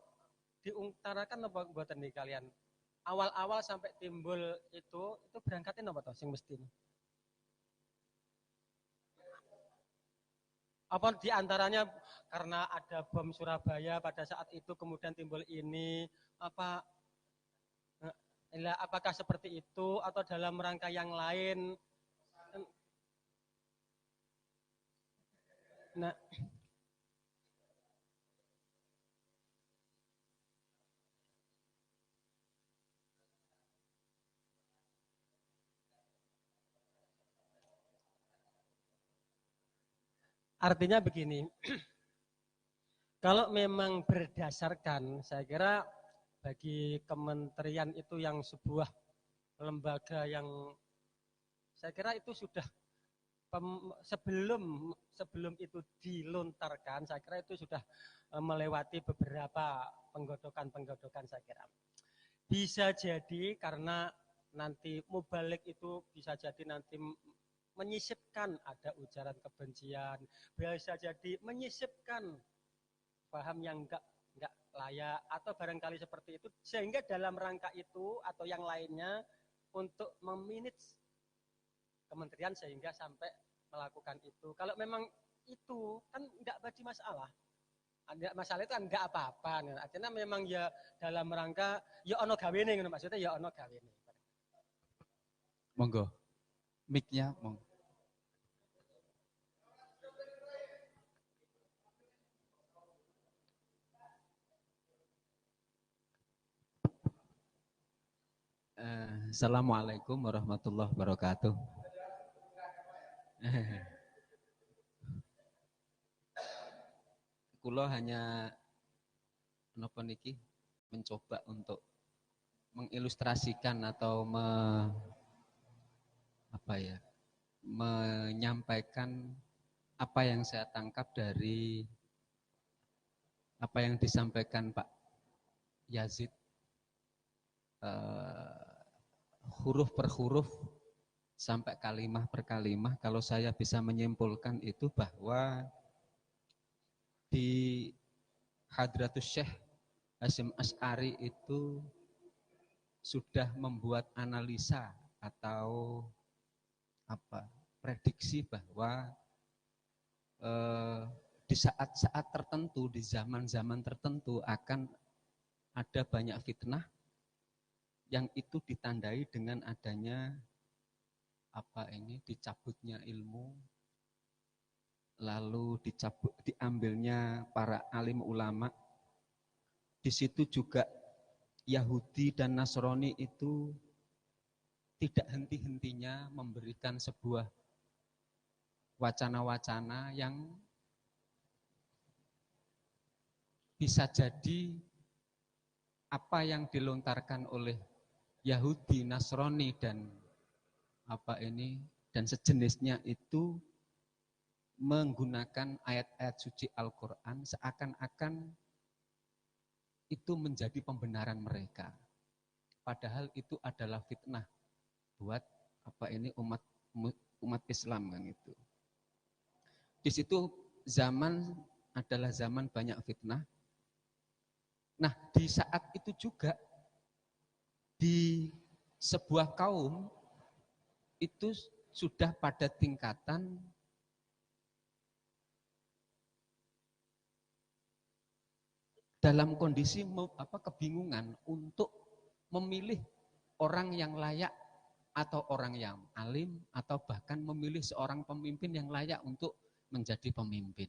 diutarakan apa buatan nih kalian? Awal-awal sampai timbul itu berangkatnya apa toh sing mesti? Apa diantaranya karena ada bom Surabaya pada saat itu kemudian timbul ini apa? Apakah seperti itu atau dalam rangka yang lain? Nah, artinya begini, kalau memang berdasarkan, saya kira bagi kementerian itu yang sebuah lembaga yang saya kira itu sudah sebelum itu dilontarkan, saya kira itu sudah melewati beberapa penggodokan saya kira. Bisa jadi karena nanti mubalik itu bisa jadi nanti menyisipkan ada ujaran kebencian, bisa jadi menyisipkan paham yang enggak layak atau barangkali seperti itu, sehingga dalam rangka itu atau yang lainnya untuk memanage kementerian sehingga sampai melakukan itu. Kalau memang itu kan enggak jadi masalah. Ada masalah itu kan enggak apa-apa. Artinya memang ya dalam rangka ya ono gawene ngono, maksudnya ya ono gawene. Monggo. Mic-nya monggo. Assalamualaikum warahmatullahi wabarakatuh. Kulo hanya napa niki mencoba untuk mengilustrasikan atau menyampaikan apa yang saya tangkap dari apa yang disampaikan Pak Yazid huruf per huruf sampai kalimah per kalimah. Kalau saya bisa menyimpulkan itu bahwa di Hadratus Syekh Hasyim Asy'ari itu sudah membuat analisa atau prediksi bahwa di saat-saat tertentu, di zaman-zaman tertentu akan ada banyak fitnah yang itu ditandai dengan adanya dicabutnya ilmu, lalu diambilnya para alim ulama. Di situ juga Yahudi dan Nasrani itu tidak henti-hentinya memberikan sebuah wacana-wacana yang bisa jadi apa yang dilontarkan oleh Yahudi, Nasrani dan dan sejenisnya itu menggunakan ayat-ayat suci Al-Qur'an seakan-akan itu menjadi pembenaran mereka. Padahal itu adalah fitnah buat umat Islam kan itu. Di situ zaman adalah zaman banyak fitnah. Nah, di saat itu juga di sebuah kaum itu sudah pada tingkatan dalam kondisi kebingungan untuk memilih orang yang layak atau orang yang alim atau bahkan memilih seorang pemimpin yang layak untuk menjadi pemimpin.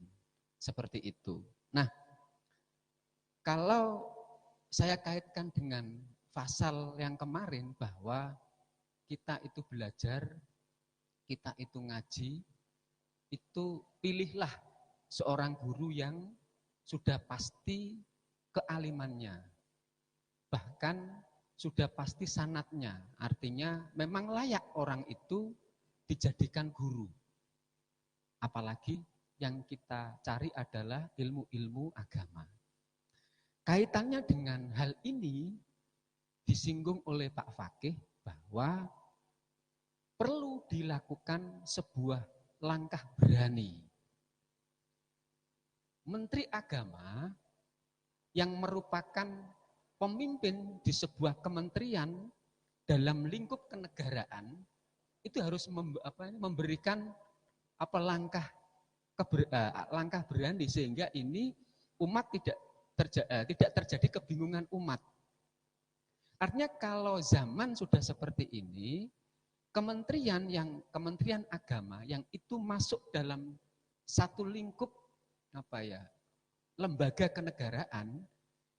Seperti itu. Nah, kalau saya kaitkan dengan pasal yang kemarin bahwa kita itu belajar, kita itu ngaji, itu pilihlah seorang guru yang sudah pasti kealimannya. Bahkan sudah pasti sanatnya, artinya memang layak orang itu dijadikan guru. Apalagi yang kita cari adalah ilmu-ilmu agama. Kaitannya dengan hal ini disinggung oleh Pak Fakih bahwa perlu dilakukan sebuah langkah berani. Menteri Agama yang merupakan pemimpin di sebuah kementerian dalam lingkup kenegaraan itu harus memberikan langkah berani sehingga ini umat tidak terjadi kebingungan umat. Artinya kalau zaman sudah seperti ini, kementerian agama yang itu masuk dalam satu lingkup lembaga kenegaraan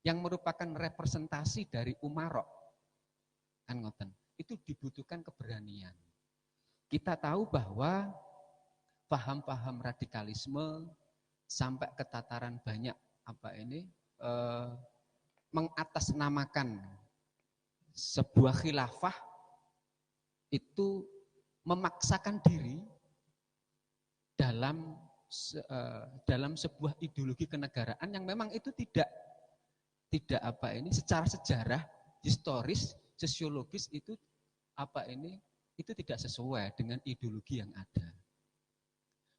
yang merupakan representasi dari umarok, kan ngoten, itu dibutuhkan keberanian. Kita tahu bahwa paham-paham radikalisme sampai ke tataran banyak mengatasnamakan sebuah khilafah itu memaksakan diri dalam sebuah ideologi kenegaraan yang memang itu tidak secara sejarah, historis, sosiologis itu tidak sesuai dengan ideologi yang ada.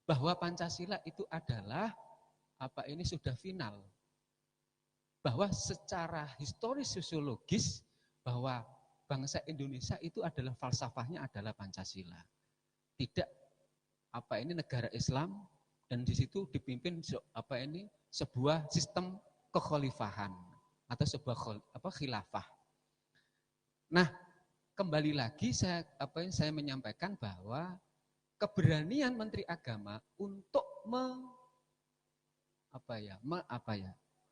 Bahwa Pancasila itu adalah sudah final. Bahwa secara historis sosiologis bahwa bangsa Indonesia itu adalah falsafahnya adalah Pancasila. Tidak negara Islam dan di situ dipimpin sebuah sistem kekhalifahan atau sebuah khilafah. Nah, kembali lagi saya menyampaikan bahwa keberanian Menteri Agama untuk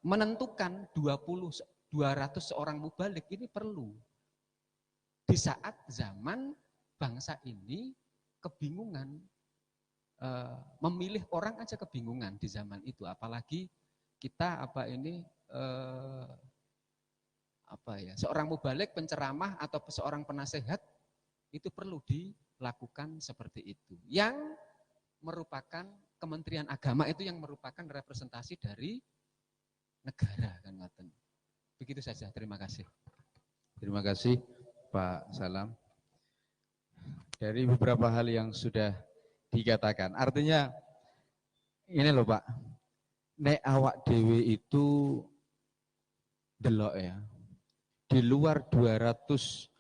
menentukan 200 seorang mubalik ini perlu. Di saat zaman bangsa ini kebingungan, memilih orang aja kebingungan di zaman itu, apalagi kita seorang mubalik, penceramah atau seorang penasehat itu perlu dilakukan seperti itu. Yang merupakan Kementerian Agama itu yang merupakan representasi dari negara, kan ngoten. Begitu saja, terima kasih. Terima kasih Pak Salam. Dari beberapa hal yang sudah dikatakan, artinya ini loh Pak, nek awak dewe itu delok ya, di luar 200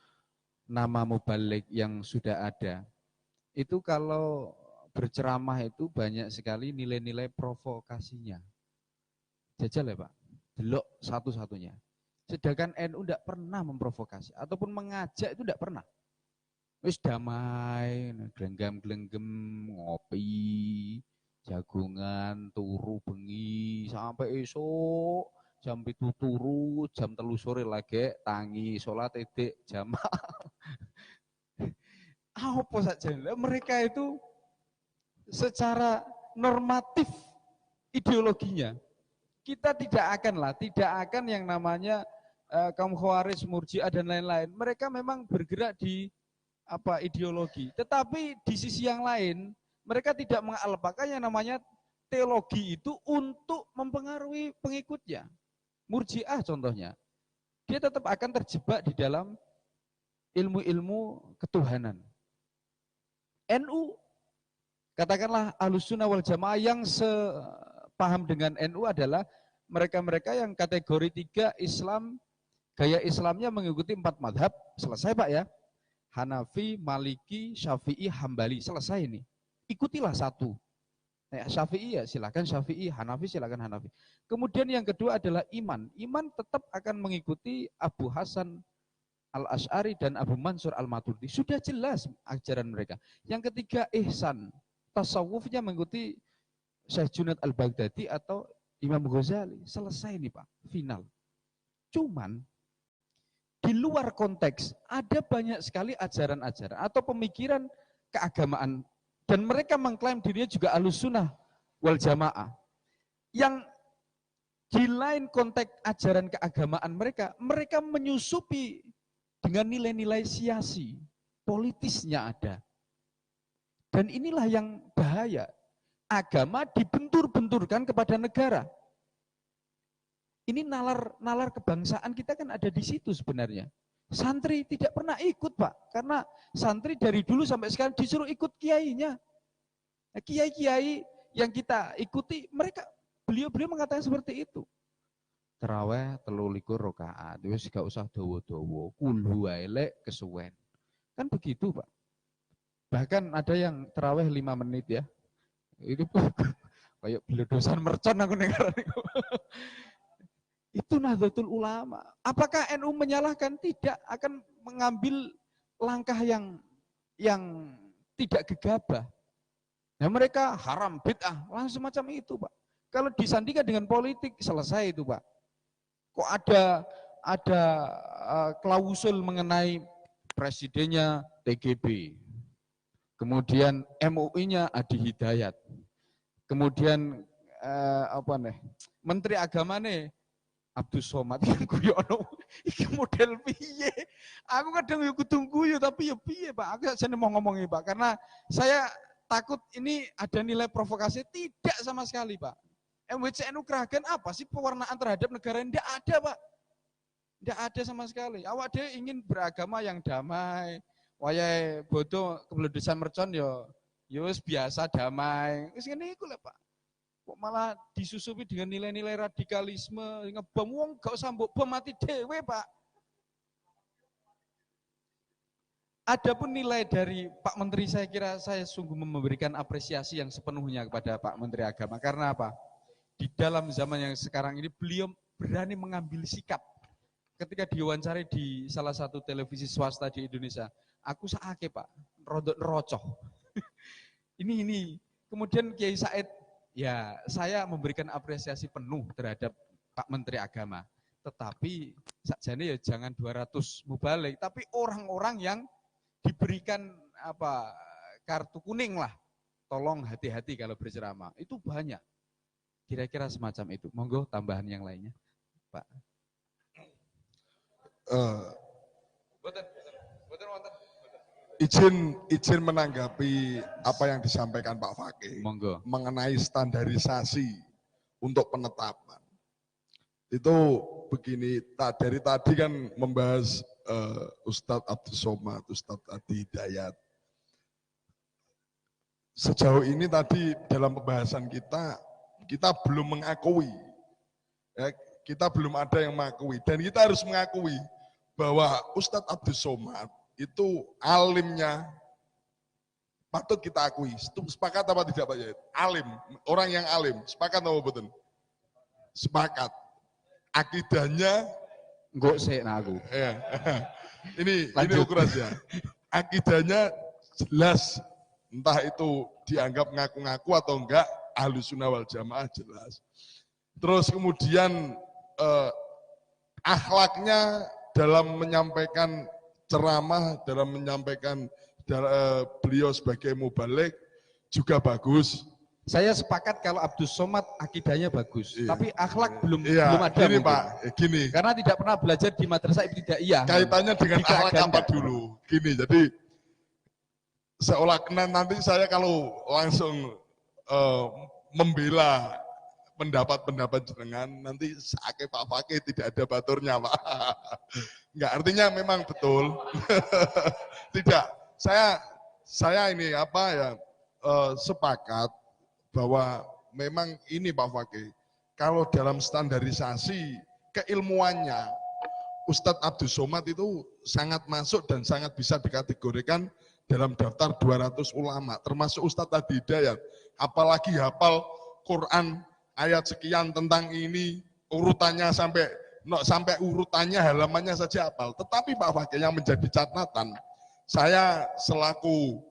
nama mubalik yang sudah ada, itu kalau berceramah itu banyak sekali nilai-nilai provokasinya. Jajal ya Pak, delok satu-satunya. Sedangkan NU tidak pernah memprovokasi ataupun mengajak, itu tidak pernah. Wis damai, glenggam-glenggem, ngopi, jagungan, turu bengi sampai esok jam 7 turu, jam 3 sore lagi tangi sholat edik jamaah. Apa saja mereka itu secara normatif ideologinya kita tidak akan yang namanya kaum Khawarij, Murji'ah dan lain-lain. Mereka memang bergerak di ideologi. Tetapi di sisi yang lain, mereka tidak mengalpakan yang namanya teologi itu untuk mempengaruhi pengikutnya. Murji'ah contohnya, dia tetap akan terjebak di dalam ilmu-ilmu ketuhanan. NU, katakanlah Ahlussunnah wal Jamaah yang sepaham dengan NU adalah mereka-mereka yang kategori 3 Islam, gaya Islamnya mengikuti 4 madhab, selesai Pak ya. Hanafi, Maliki, Syafi'i, Hambali, selesai ini. Ikutilah satu. Nah, Syafi'i ya silakan Syafi'i, Hanafi silakan Hanafi. Kemudian yang kedua adalah iman. Iman tetap akan mengikuti Abu Hasan Al-Asy'ari dan Abu Mansur Al-Maturidi. Sudah jelas ajaran mereka. Yang ketiga ihsan. Tasawufnya mengikuti Syekh Junaid Al-Baghdadi atau Imam Ghazali. Selesai nih Pak, final. Cuman di luar konteks ada banyak sekali ajaran-ajaran atau pemikiran keagamaan dan mereka mengklaim dirinya juga Ahlussunnah wal Jamaah yang di lain konteks ajaran keagamaan mereka menyusupi dengan nilai-nilai siasi, politisnya ada. Dan inilah yang bahaya. Agama dibentur-benturkan kepada negara. Ini nalar kebangsaan kita kan ada di situ sebenarnya. Santri tidak pernah ikut, Pak. Karena santri dari dulu sampai sekarang disuruh ikut kiainya. Nah, kiai-kiai yang kita ikuti, beliau mengatakan seperti itu. Terawih 23 rakaat, wis gak usah dawa-dawa, kulhu elek kesuwen. Kan begitu, Pak. Bahkan ada yang terawih 5 menit ya. Itu kayak beledosan mercon aku dengar niku. Itu Nahdlatul Ulama. Apakah NU menyalahkan? Tidak, akan mengambil langkah yang tidak gegabah. Nah, mereka haram bid'ah, langsung macam itu, Pak. Kalau disandingkan dengan politik selesai itu, Pak. Kok ada klausul mengenai presidennya TGB. Kemudian MUI-nya Adi Hidayat. Kemudian Menteri Agama nih Abdus Somad yang guyono iki model piye? Aku kadang yo kudu guyu tapi yo piye, Pak? Aku jane mau ngomongin, Pak, karena saya takut ini ada nilai provokasi. Tidak sama sekali, Pak. MWCNU Kragen apa sih pewarnaan terhadap negara ini? Tidak ada, Pak. Tidak ada sama sekali. Awak dia ingin beragama yang damai. Wayahe bodoh kebeledesan mercon yo wis biasa damai. Wis ngene iku lho, Pak. Kok malah disusupi dengan nilai-nilai radikalisme, ngebom wong gak usah mbok bom mati dhewe, Pak. Adapun nilai dari Pak Menteri, saya kira saya sungguh memberikan apresiasi yang sepenuhnya kepada Pak Menteri Agama. Karena apa? Di dalam zaman yang sekarang ini beliau berani mengambil sikap. Ketika diwawancari di salah satu televisi swasta di Indonesia, aku sakake, Pak, rodok nerocoh. ini. Kemudian Kiai Said, ya saya memberikan apresiasi penuh terhadap Pak Menteri Agama. Tetapi sakjane ya jangan 200 mubalik, tapi orang-orang yang diberikan kartu kuning lah. Tolong hati-hati kalau berceramah. Itu banyak. Kira-kira semacam itu. Monggo tambahan yang lainnya, Pak. Izin menanggapi apa yang disampaikan Pak Fakih. Monggo. Mengenai standarisasi untuk penetapan. Itu begini, dari tadi kan membahas Ustadz Abdus Somad, Ustadz Adi Hidayat. Sejauh ini tadi dalam pembahasan kita belum mengakui, ya, kita belum ada yang mengakui, dan kita harus mengakui bahwa Ustadz Abdus Somad itu alimnya patut kita akui. Sepakat apa tidak, Pak Yahid? Alim, orang yang alim. Sepakat apa betul? Sepakat. Akidahnya Enggak sih aku. Ya. Ini ukurannya. Akidahnya jelas, entah itu dianggap ngaku-ngaku atau enggak, Ahlussunnah wal Jamaah jelas. Terus kemudian akhlaknya dalam menyampaikan ceramah, dalam menyampaikan beliau sebagai mubalik juga bagus. Saya sepakat kalau Abdus Somad akidahnya bagus, Iya. Tapi akhlak belum Iya, ada. gini mungkin. Pak, gini. Karena tidak pernah belajar di madrasah ibtidaiyah. Kaitannya dengan Tidak akhlak ganda. apa dulu? Gini, jadi seolah nanti saya kalau langsung membela pendapat-pendapat jenengan, nanti sakit Pak Fakih tidak ada baturnya, Pak. Enggak, artinya memang betul. Tidak, saya ini sepakat bahwa memang ini Pak Fakih, kalau dalam standarisasi keilmuannya Ustadz Abdus Somad itu sangat masuk dan sangat bisa dikategorikan dalam daftar 200 ulama, termasuk Ustadz Adi Hidayat. Apalagi hafal Quran ayat sekian tentang ini, urutannya sampai urutannya halamannya saja hafal. Tetapi Pak Fakih yang menjadi catatan, saya selaku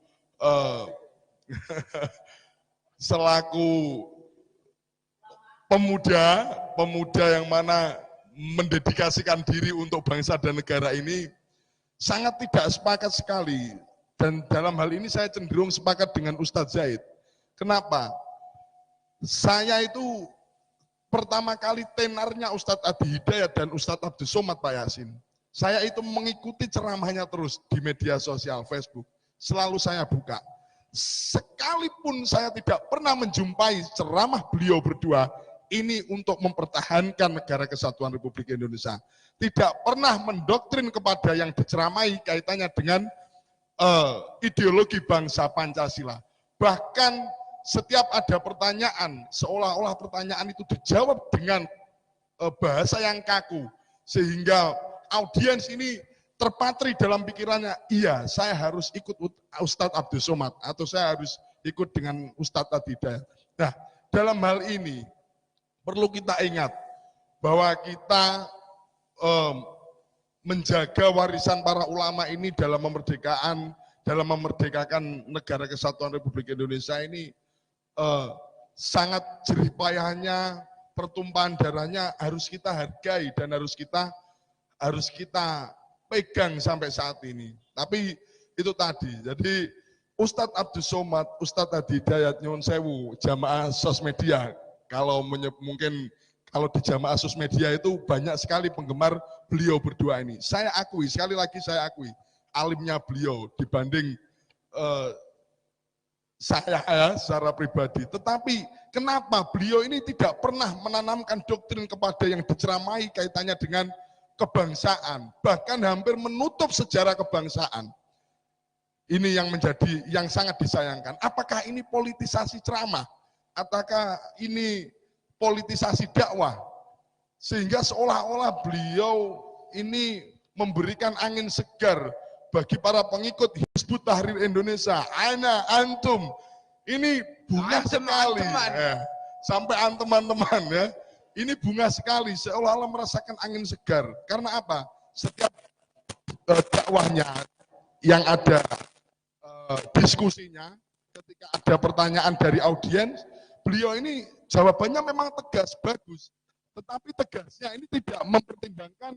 pemuda yang mana mendedikasikan diri untuk bangsa dan negara ini sangat tidak sepakat sekali. Dan dalam hal ini saya cenderung sepakat dengan Ustadz Zaid. Kenapa? Saya itu pertama kali tenarnya Ustadz Adi Hidayat dan Ustadz Abdus Somad Pak Yasin. Saya itu mengikuti ceramahnya terus di media sosial Facebook. Selalu saya buka. Sekalipun saya tidak pernah menjumpai ceramah beliau berdua, ini untuk mempertahankan negara kesatuan Republik Indonesia. Tidak pernah mendoktrin kepada yang diceramai kaitannya dengan ideologi bangsa Pancasila. Bahkan setiap ada pertanyaan, seolah-olah pertanyaan itu dijawab dengan bahasa yang kaku. Sehingga audiens ini terpatri dalam pikirannya, iya saya harus ikut Ustadz Abdus Somad, atau saya harus ikut dengan Ustadz Adi Hidayat. Nah, dalam hal ini, perlu kita ingat bahwa kita menjaga warisan para ulama ini dalam memerdekakan negara kesatuan Republik Indonesia ini sangat jerih payahnya, pertumpahan darahnya harus kita hargai dan harus kita pegang sampai saat ini. Tapi itu tadi, jadi Ustadz Abdus Somad, Ustadz Adi Hidayat, nyuwun sewu, jamaah sosmedia, mungkin kalau di jamaah sosmedia itu banyak sekali penggemar beliau berdua ini. Saya akui, sekali lagi saya akui, alimnya beliau dibanding saya secara pribadi. Tetapi kenapa beliau ini tidak pernah menanamkan doktrin kepada yang diceramai kaitannya dengan kebangsaan, bahkan hampir menutup sejarah kebangsaan. Ini yang sangat disayangkan. Apakah ini politisasi ceramah? Ataukah ini politisasi dakwah? Sehingga seolah-olah beliau ini memberikan angin segar bagi para pengikut Hizbut Tahrir Indonesia. Ana antum, ini bunga sekali. Sampai teman-teman ya. Ini bunga sekali, seolah-olah merasakan angin segar. Karena apa? Setiap dakwahnya yang ada diskusinya, ketika ada pertanyaan dari audiens, beliau ini jawabannya memang tegas, bagus. Tetapi tegasnya ini tidak mempertimbangkan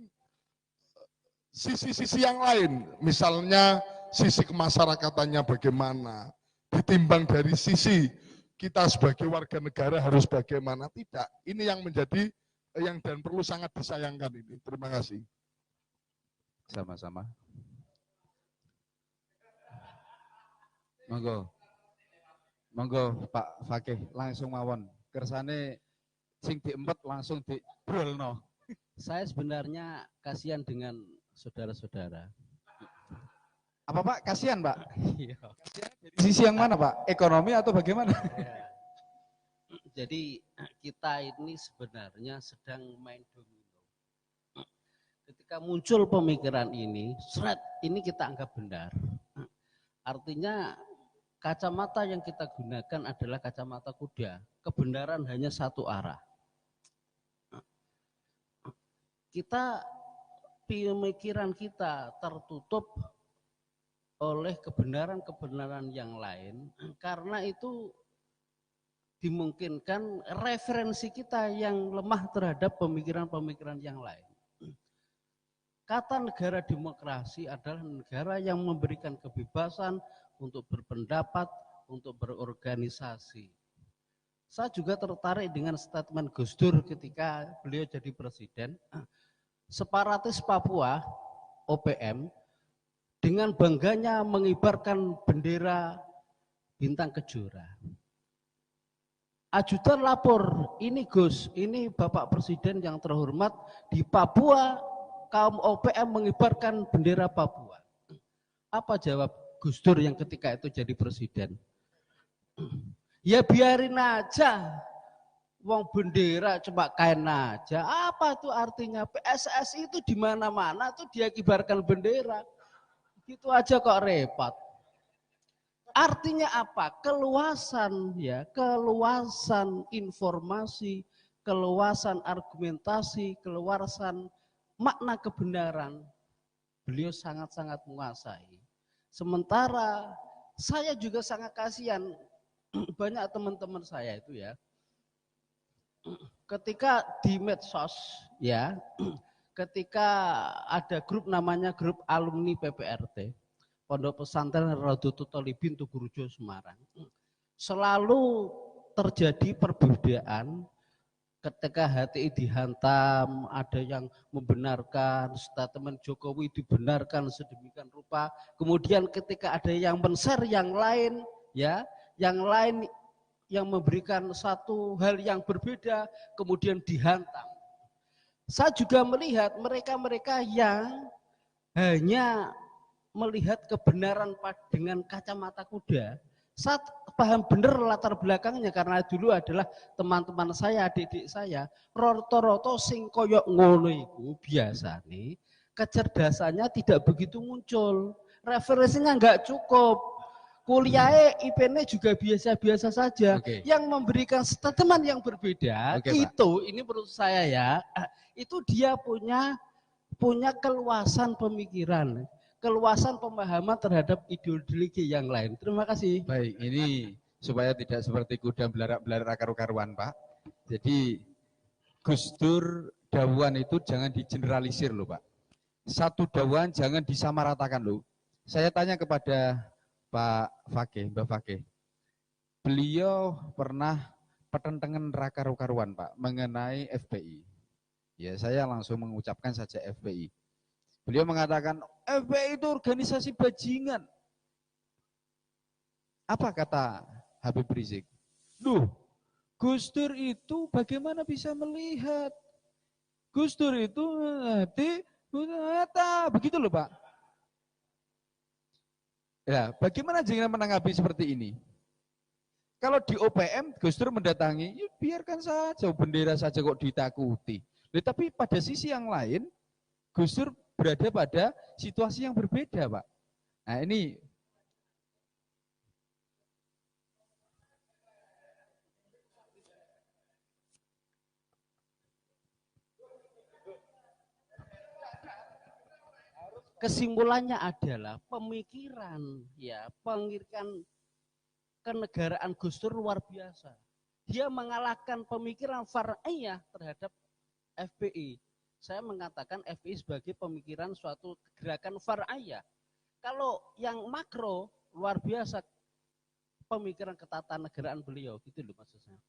sisi-sisi yang lain. Misalnya sisi kemasyarakatannya bagaimana, ditimbang dari sisi kita sebagai warga negara harus bagaimana. Tidak, ini yang menjadi dan perlu sangat disayangkan ini. Terima kasih. Sama-sama. Monggo Pak Fakih langsung mawon. Kersane sing diempet langsung dibrolno. Saya sebenarnya kasihan dengan saudara-saudara. Apa Pak? Kasihan Pak? Iya. Dari sisi yang mana Pak? Ekonomi atau bagaimana? Jadi kita ini sebenarnya sedang main domino. Ketika muncul pemikiran ini, ini kita anggap benar. Artinya kacamata yang kita gunakan adalah kacamata kuda. Kebenaran hanya satu arah. Pemikiran kita tertutup oleh kebenaran-kebenaran yang lain, karena itu dimungkinkan referensi kita yang lemah terhadap pemikiran-pemikiran yang lain. Kata negara demokrasi adalah negara yang memberikan kebebasan untuk berpendapat, untuk berorganisasi. Saya juga tertarik dengan statement Gus Dur ketika beliau jadi presiden. Separatis Papua, OPM, dengan bangganya mengibarkan bendera bintang kejora. Ajudan lapor, ini Gus, ini Bapak Presiden yang terhormat, di Papua kaum OPM mengibarkan bendera Papua. Apa jawab Gus Dur yang ketika itu jadi presiden? Ya biarin aja, wong bendera cuma kain aja. Apa tuh artinya? PSSI itu di mana-mana tuh dia kibarkan bendera. Gitu aja kok repot. Artinya apa? Keluasan ya, keluasan informasi, keluasan argumentasi, keluasan makna kebenaran. Beliau sangat-sangat menguasai. Sementara saya juga sangat kasihan, banyak teman-teman saya itu ya, ketika di medsos ya, ketika ada grup namanya grup alumni PPRT, Pondok Pesantren Raudhatul Thalibin Tugurejo Semarang, selalu terjadi perbedaan ketika HTI dihantam, ada yang membenarkan statement Jokowi dibenarkan sedemikian rupa, kemudian ketika ada yang men-share yang lain ya, yang lain yang memberikan satu hal yang berbeda kemudian dihantam. Saya juga melihat mereka-mereka yang hanya melihat kebenaran dengan kacamata kuda, saya paham benar latar belakangnya karena dulu adalah teman-teman saya, adik-adik saya, roto-roto sing koyok ngono iku biasane kecerdasannya tidak begitu muncul, referensinya enggak cukup, kuliahnya IP-nya juga biasa-biasa saja. Yang memberikan statement yang berbeda itu, ini menurut saya ya, itu dia punya keluasan pemikiran, keluasan pemahaman terhadap ideologi yang lain. Terima kasih. Baik, ini supaya tidak seperti kuda belarak-belarak karu-karuan, Pak. Jadi Gus Dur dawuhan itu jangan digeneralisir loh, Pak. Satu dawuhan jangan disamaratakan loh. Saya tanya kepada Pak Fakih, Mbak Fakih. Beliau pernah pertentangan karu-karuan, Pak, mengenai FPI. Ya, saya langsung mengucapkan saja FPI. Beliau mengatakan FPI itu organisasi bajingan. Apa kata Habib Rizik? Duh, Gus Dur itu bagaimana bisa melihat? Gus Dur itu begitu loh, Pak. Ya, bagaimana jangan menanggapi seperti ini? Kalau di OPM Gus Dur mendatangi, ya biarkan saja, bendera saja kok ditakuti. Tapi pada sisi yang lain, Gus Dur berada pada situasi yang berbeda, Pak. Nah ini kesimpulannya adalah pemikiran ya, pemikiran kenegaraan Gus Dur luar biasa. Dia mengalahkan pemikiran far'iyah terhadap FPI. Saya mengatakan FPI sebagai pemikiran suatu gerakan far'iyah. Kalau yang makro luar biasa pemikiran ketatanegaraan beliau, gitu loh maksud saya.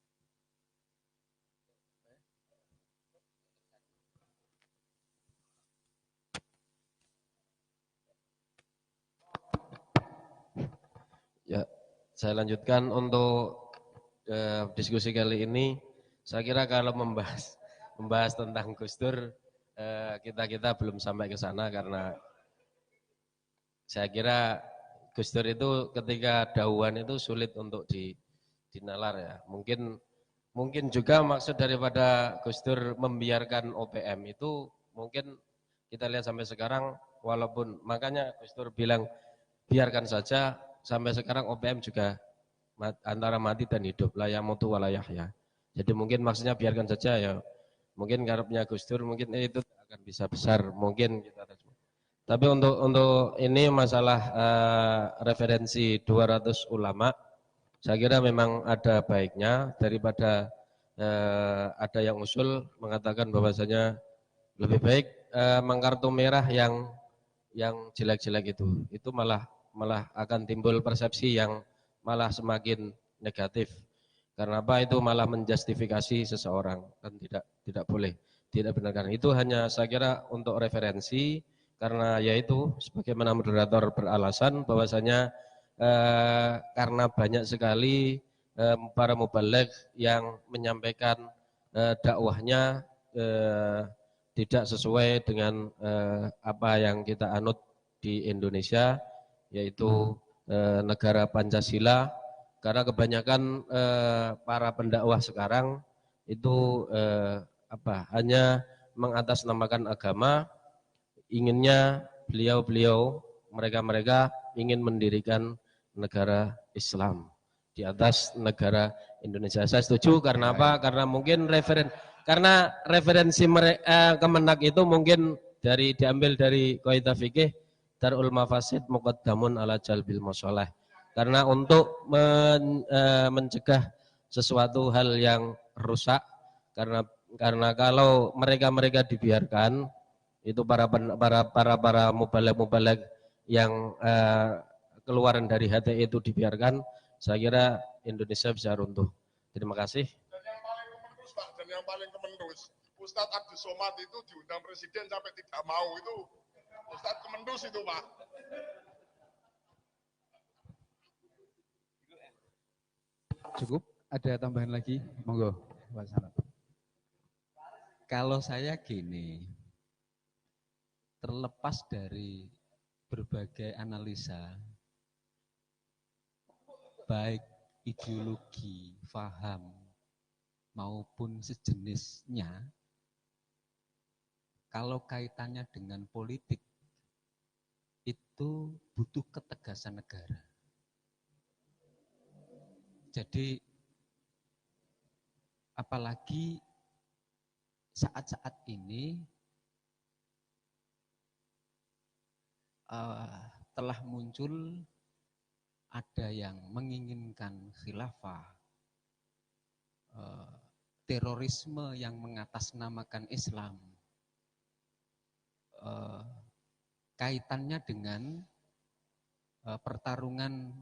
Ya, saya lanjutkan untuk diskusi kali ini. Saya kira kalau membahas tentang Gus Dur, kita belum sampai ke sana karena saya kira Gus Dur itu ketika dauhan itu sulit untuk dinalar ya. Mungkin juga maksud daripada Gus Dur membiarkan OPM itu mungkin kita lihat sampai sekarang, walaupun makanya Gus Dur bilang biarkan saja, sampai sekarang OPM juga antara mati dan hidup, la yamutu wa la yahya. Jadi mungkin maksudnya biarkan saja ya. Mungkin karepnya Gus Dur mungkin itu akan bisa besar, mungkin kita ada. Tapi untuk ini masalah referensi 200 ulama, saya kira memang ada baiknya daripada ada yang usul mengatakan bahwasanya lebih baik mengkartu merah yang jelek-jelek itu malah akan timbul persepsi yang malah semakin negatif. Karena apa? Itu malah menjustifikasi seseorang, kan tidak boleh, tidak benar. Itu hanya saya kira untuk referensi, karena yaitu sebagaimana moderator beralasan bahwasanya karena banyak sekali para mubaligh yang menyampaikan dakwahnya tidak sesuai dengan apa yang kita anut di Indonesia, yaitu negara Pancasila. Karena kebanyakan para pendakwah sekarang itu hanya mengatasnamakan agama, inginnya mereka ingin mendirikan negara Islam di atas negara Indonesia. Saya setuju karena apa? Karena mungkin referensi Kemenak itu mungkin diambil dari Qaidah Fikih Darul Mafasid Muqaddamun ala Jalbil Masalah. Karena untuk mencegah sesuatu hal yang rusak, Karena kalau mereka dibiarkan, itu para mubalek yang keluaran dari HTI itu dibiarkan, saya kira Indonesia bisa runtuh. Terima kasih. Dan yang paling kemendus, Pak, dan yang paling kemendus, Ustadz Abdus Somad itu diundang presiden sampai tidak mau, itu Ustadz kemendus itu, Pak. Cukup? Ada tambahan lagi? Monggo, Pak Sanad. Kalau saya gini, terlepas dari berbagai analisa, baik ideologi, faham, maupun sejenisnya, kalau kaitannya dengan politik, itu butuh ketegasan negara. Jadi, apalagi saat-saat ini telah muncul ada yang menginginkan khilafah, terorisme yang mengatasnamakan Islam, kaitannya dengan pertarungan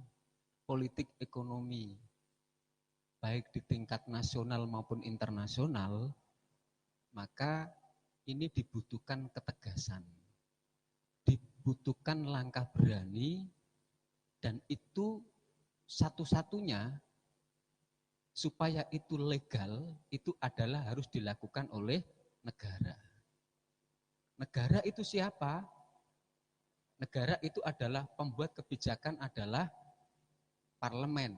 politik ekonomi, baik di tingkat nasional maupun internasional, maka ini dibutuhkan ketegasan, dibutuhkan langkah berani, dan itu satu-satunya supaya itu legal, itu adalah harus dilakukan oleh negara. Negara itu siapa? Negara itu adalah pembuat kebijakan, adalah parlemen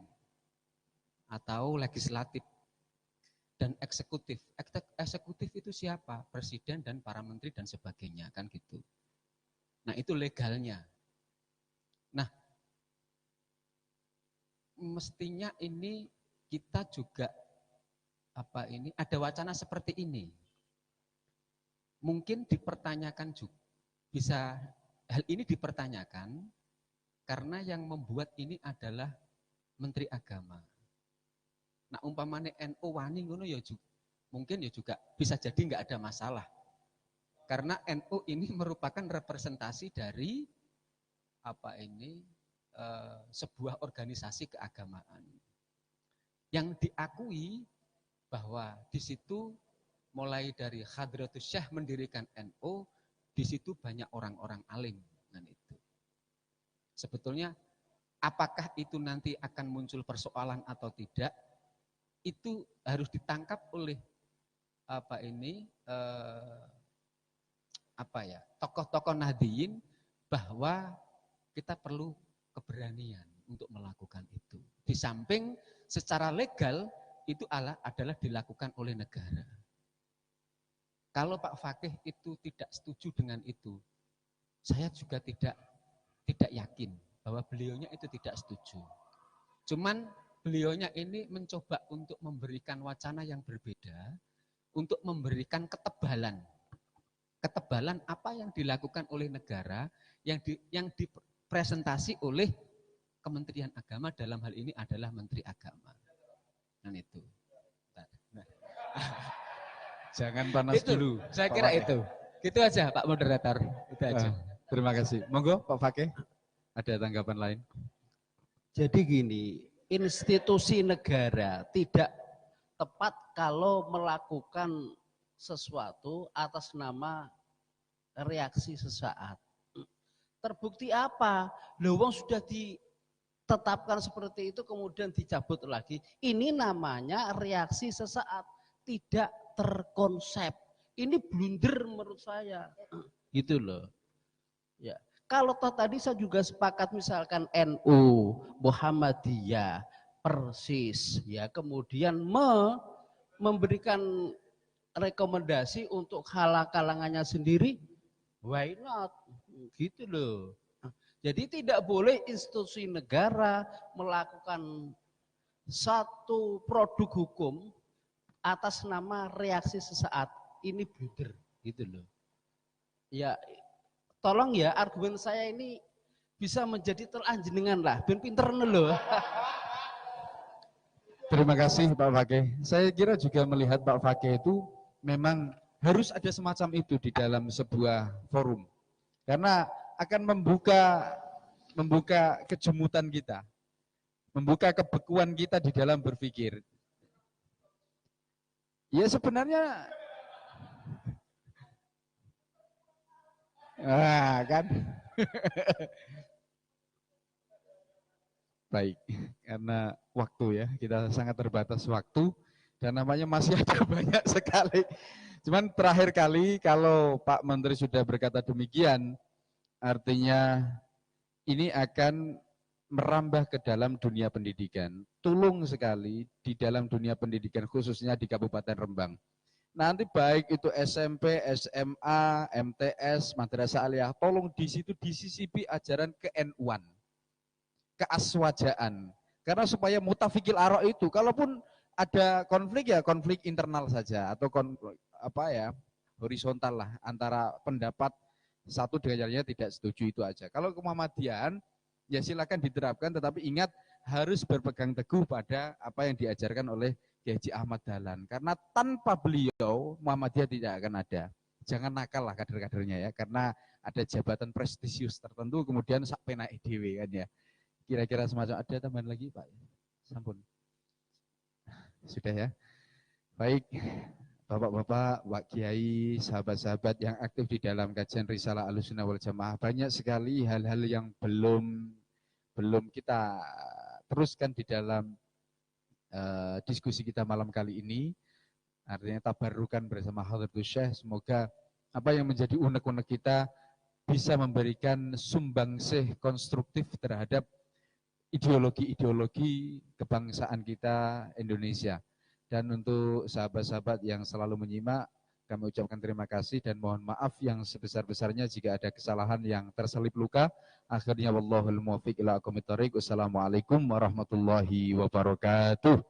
atau legislatif, dan eksekutif. Eksekutif itu siapa? Presiden dan para menteri dan sebagainya, kan gitu. Nah, itu legalnya. Nah, mestinya ini kita juga ada wacana seperti ini. Mungkin dipertanyakan juga, bisa hal ini dipertanyakan karena yang membuat ini adalah Menteri Agama. Nah, umpamanya NU wani ngono ya juga, mungkin ya juga bisa jadi nggak ada masalah. Karena NU ini merupakan representasi dari sebuah organisasi keagamaan yang diakui bahwa di situ mulai dari Hadratus Syekh mendirikan NU, di situ banyak orang-orang alim, dan itu. Sebetulnya apakah itu nanti akan muncul persoalan atau tidak, itu harus ditangkap oleh tokoh-tokoh Nahdliyin, bahwa kita perlu keberanian untuk melakukan itu. Di samping secara legal itu adalah dilakukan oleh negara. Kalau Pak Fakih itu tidak setuju dengan itu, saya juga tidak yakin bahwa beliaunya itu tidak setuju. Cuman beliaunya ini mencoba untuk memberikan wacana yang berbeda, untuk memberikan ketebalan apa yang dilakukan oleh negara, yang dipresentasi oleh Kementerian Agama, dalam hal ini adalah Menteri Agama. Dan itu. Nah. Jangan panas itu, dulu. saya kira itu. Gitu aja Pak Moderator. Itu aja. Terima kasih. Monggo Pak Fakih, ada tanggapan lain? Jadi gini, institusi negara tidak tepat kalau melakukan sesuatu atas nama reaksi sesaat. Terbukti apa? Lowong sudah ditetapkan seperti itu kemudian dicabut lagi. Ini namanya reaksi sesaat, tidak terkonsep. Ini blunder menurut saya. Gitu loh. Ya. Kalau toh tadi saya juga sepakat misalkan NU, Muhammadiyah, Persis, ya kemudian memberikan rekomendasi untuk kalangannya sendiri, why not? Gitu loh. Jadi tidak boleh institusi negara melakukan satu produk hukum atas nama reaksi sesaat. Ini blunder, gitu loh. Ya, tolong ya argumen saya ini bisa menjadi telanjenengan lah, ben pinter loh. Terima kasih Pak Fakih. Saya kira juga melihat Pak Fakih itu memang harus ada semacam itu di dalam sebuah forum. Karena akan membuka kejemutan kita, membuka kebekuan kita di dalam berpikir. Ya sebenarnya, kan. Baik, karena waktu ya, kita sangat terbatas waktu dan namanya masih ada banyak sekali. Cuman terakhir kali kalau Pak Menteri sudah berkata demikian, artinya ini akan merambah ke dalam dunia pendidikan. Tulung sekali di dalam dunia pendidikan khususnya di Kabupaten Rembang. Nanti baik itu SMP, SMA, MTS, Madrasah Aliyah, tolong di situ disisipi ajaran ke-NU-an. Keaswajaan, karena supaya mutafikil aro itu, kalaupun ada konflik ya konflik internal saja atau horizontal lah antara pendapat satu dengan yang lainnya tidak setuju, itu aja. Kalau Muhammadiyaan ya silakan diterapkan, tetapi ingat harus berpegang teguh pada apa yang diajarkan oleh Kiai Haji Ahmad Dahlan, karena tanpa beliau Muhammadiyah tidak akan ada. Jangan nakal lah kader-kadernya ya, karena ada jabatan prestisius tertentu kemudian sak penake dhewe kan ya. Kira-kira semacam. Ada tambahan lagi Pak? Sampun. Sudah ya. Baik, Bapak-bapak, Pak Kiai, sahabat-sahabat yang aktif di dalam kajian Risalah Ahlussunnah wal Jamaah, banyak sekali hal-hal yang belum kita teruskan di dalam diskusi kita malam kali ini. Artinya tabarukan bersama Hadratus Syekh, semoga apa yang menjadi unek-unek kita bisa memberikan sumbangsih konstruktif terhadap ideologi-ideologi kebangsaan kita Indonesia. Dan untuk sahabat-sahabat yang selalu menyimak, kami ucapkan terima kasih dan mohon maaf yang sebesar-besarnya jika ada kesalahan yang terselip luka. Akhirnya wallahul muwaffiq ila aqwamit thoriq. Wassalamualaikum warahmatullahi wabarakatuh.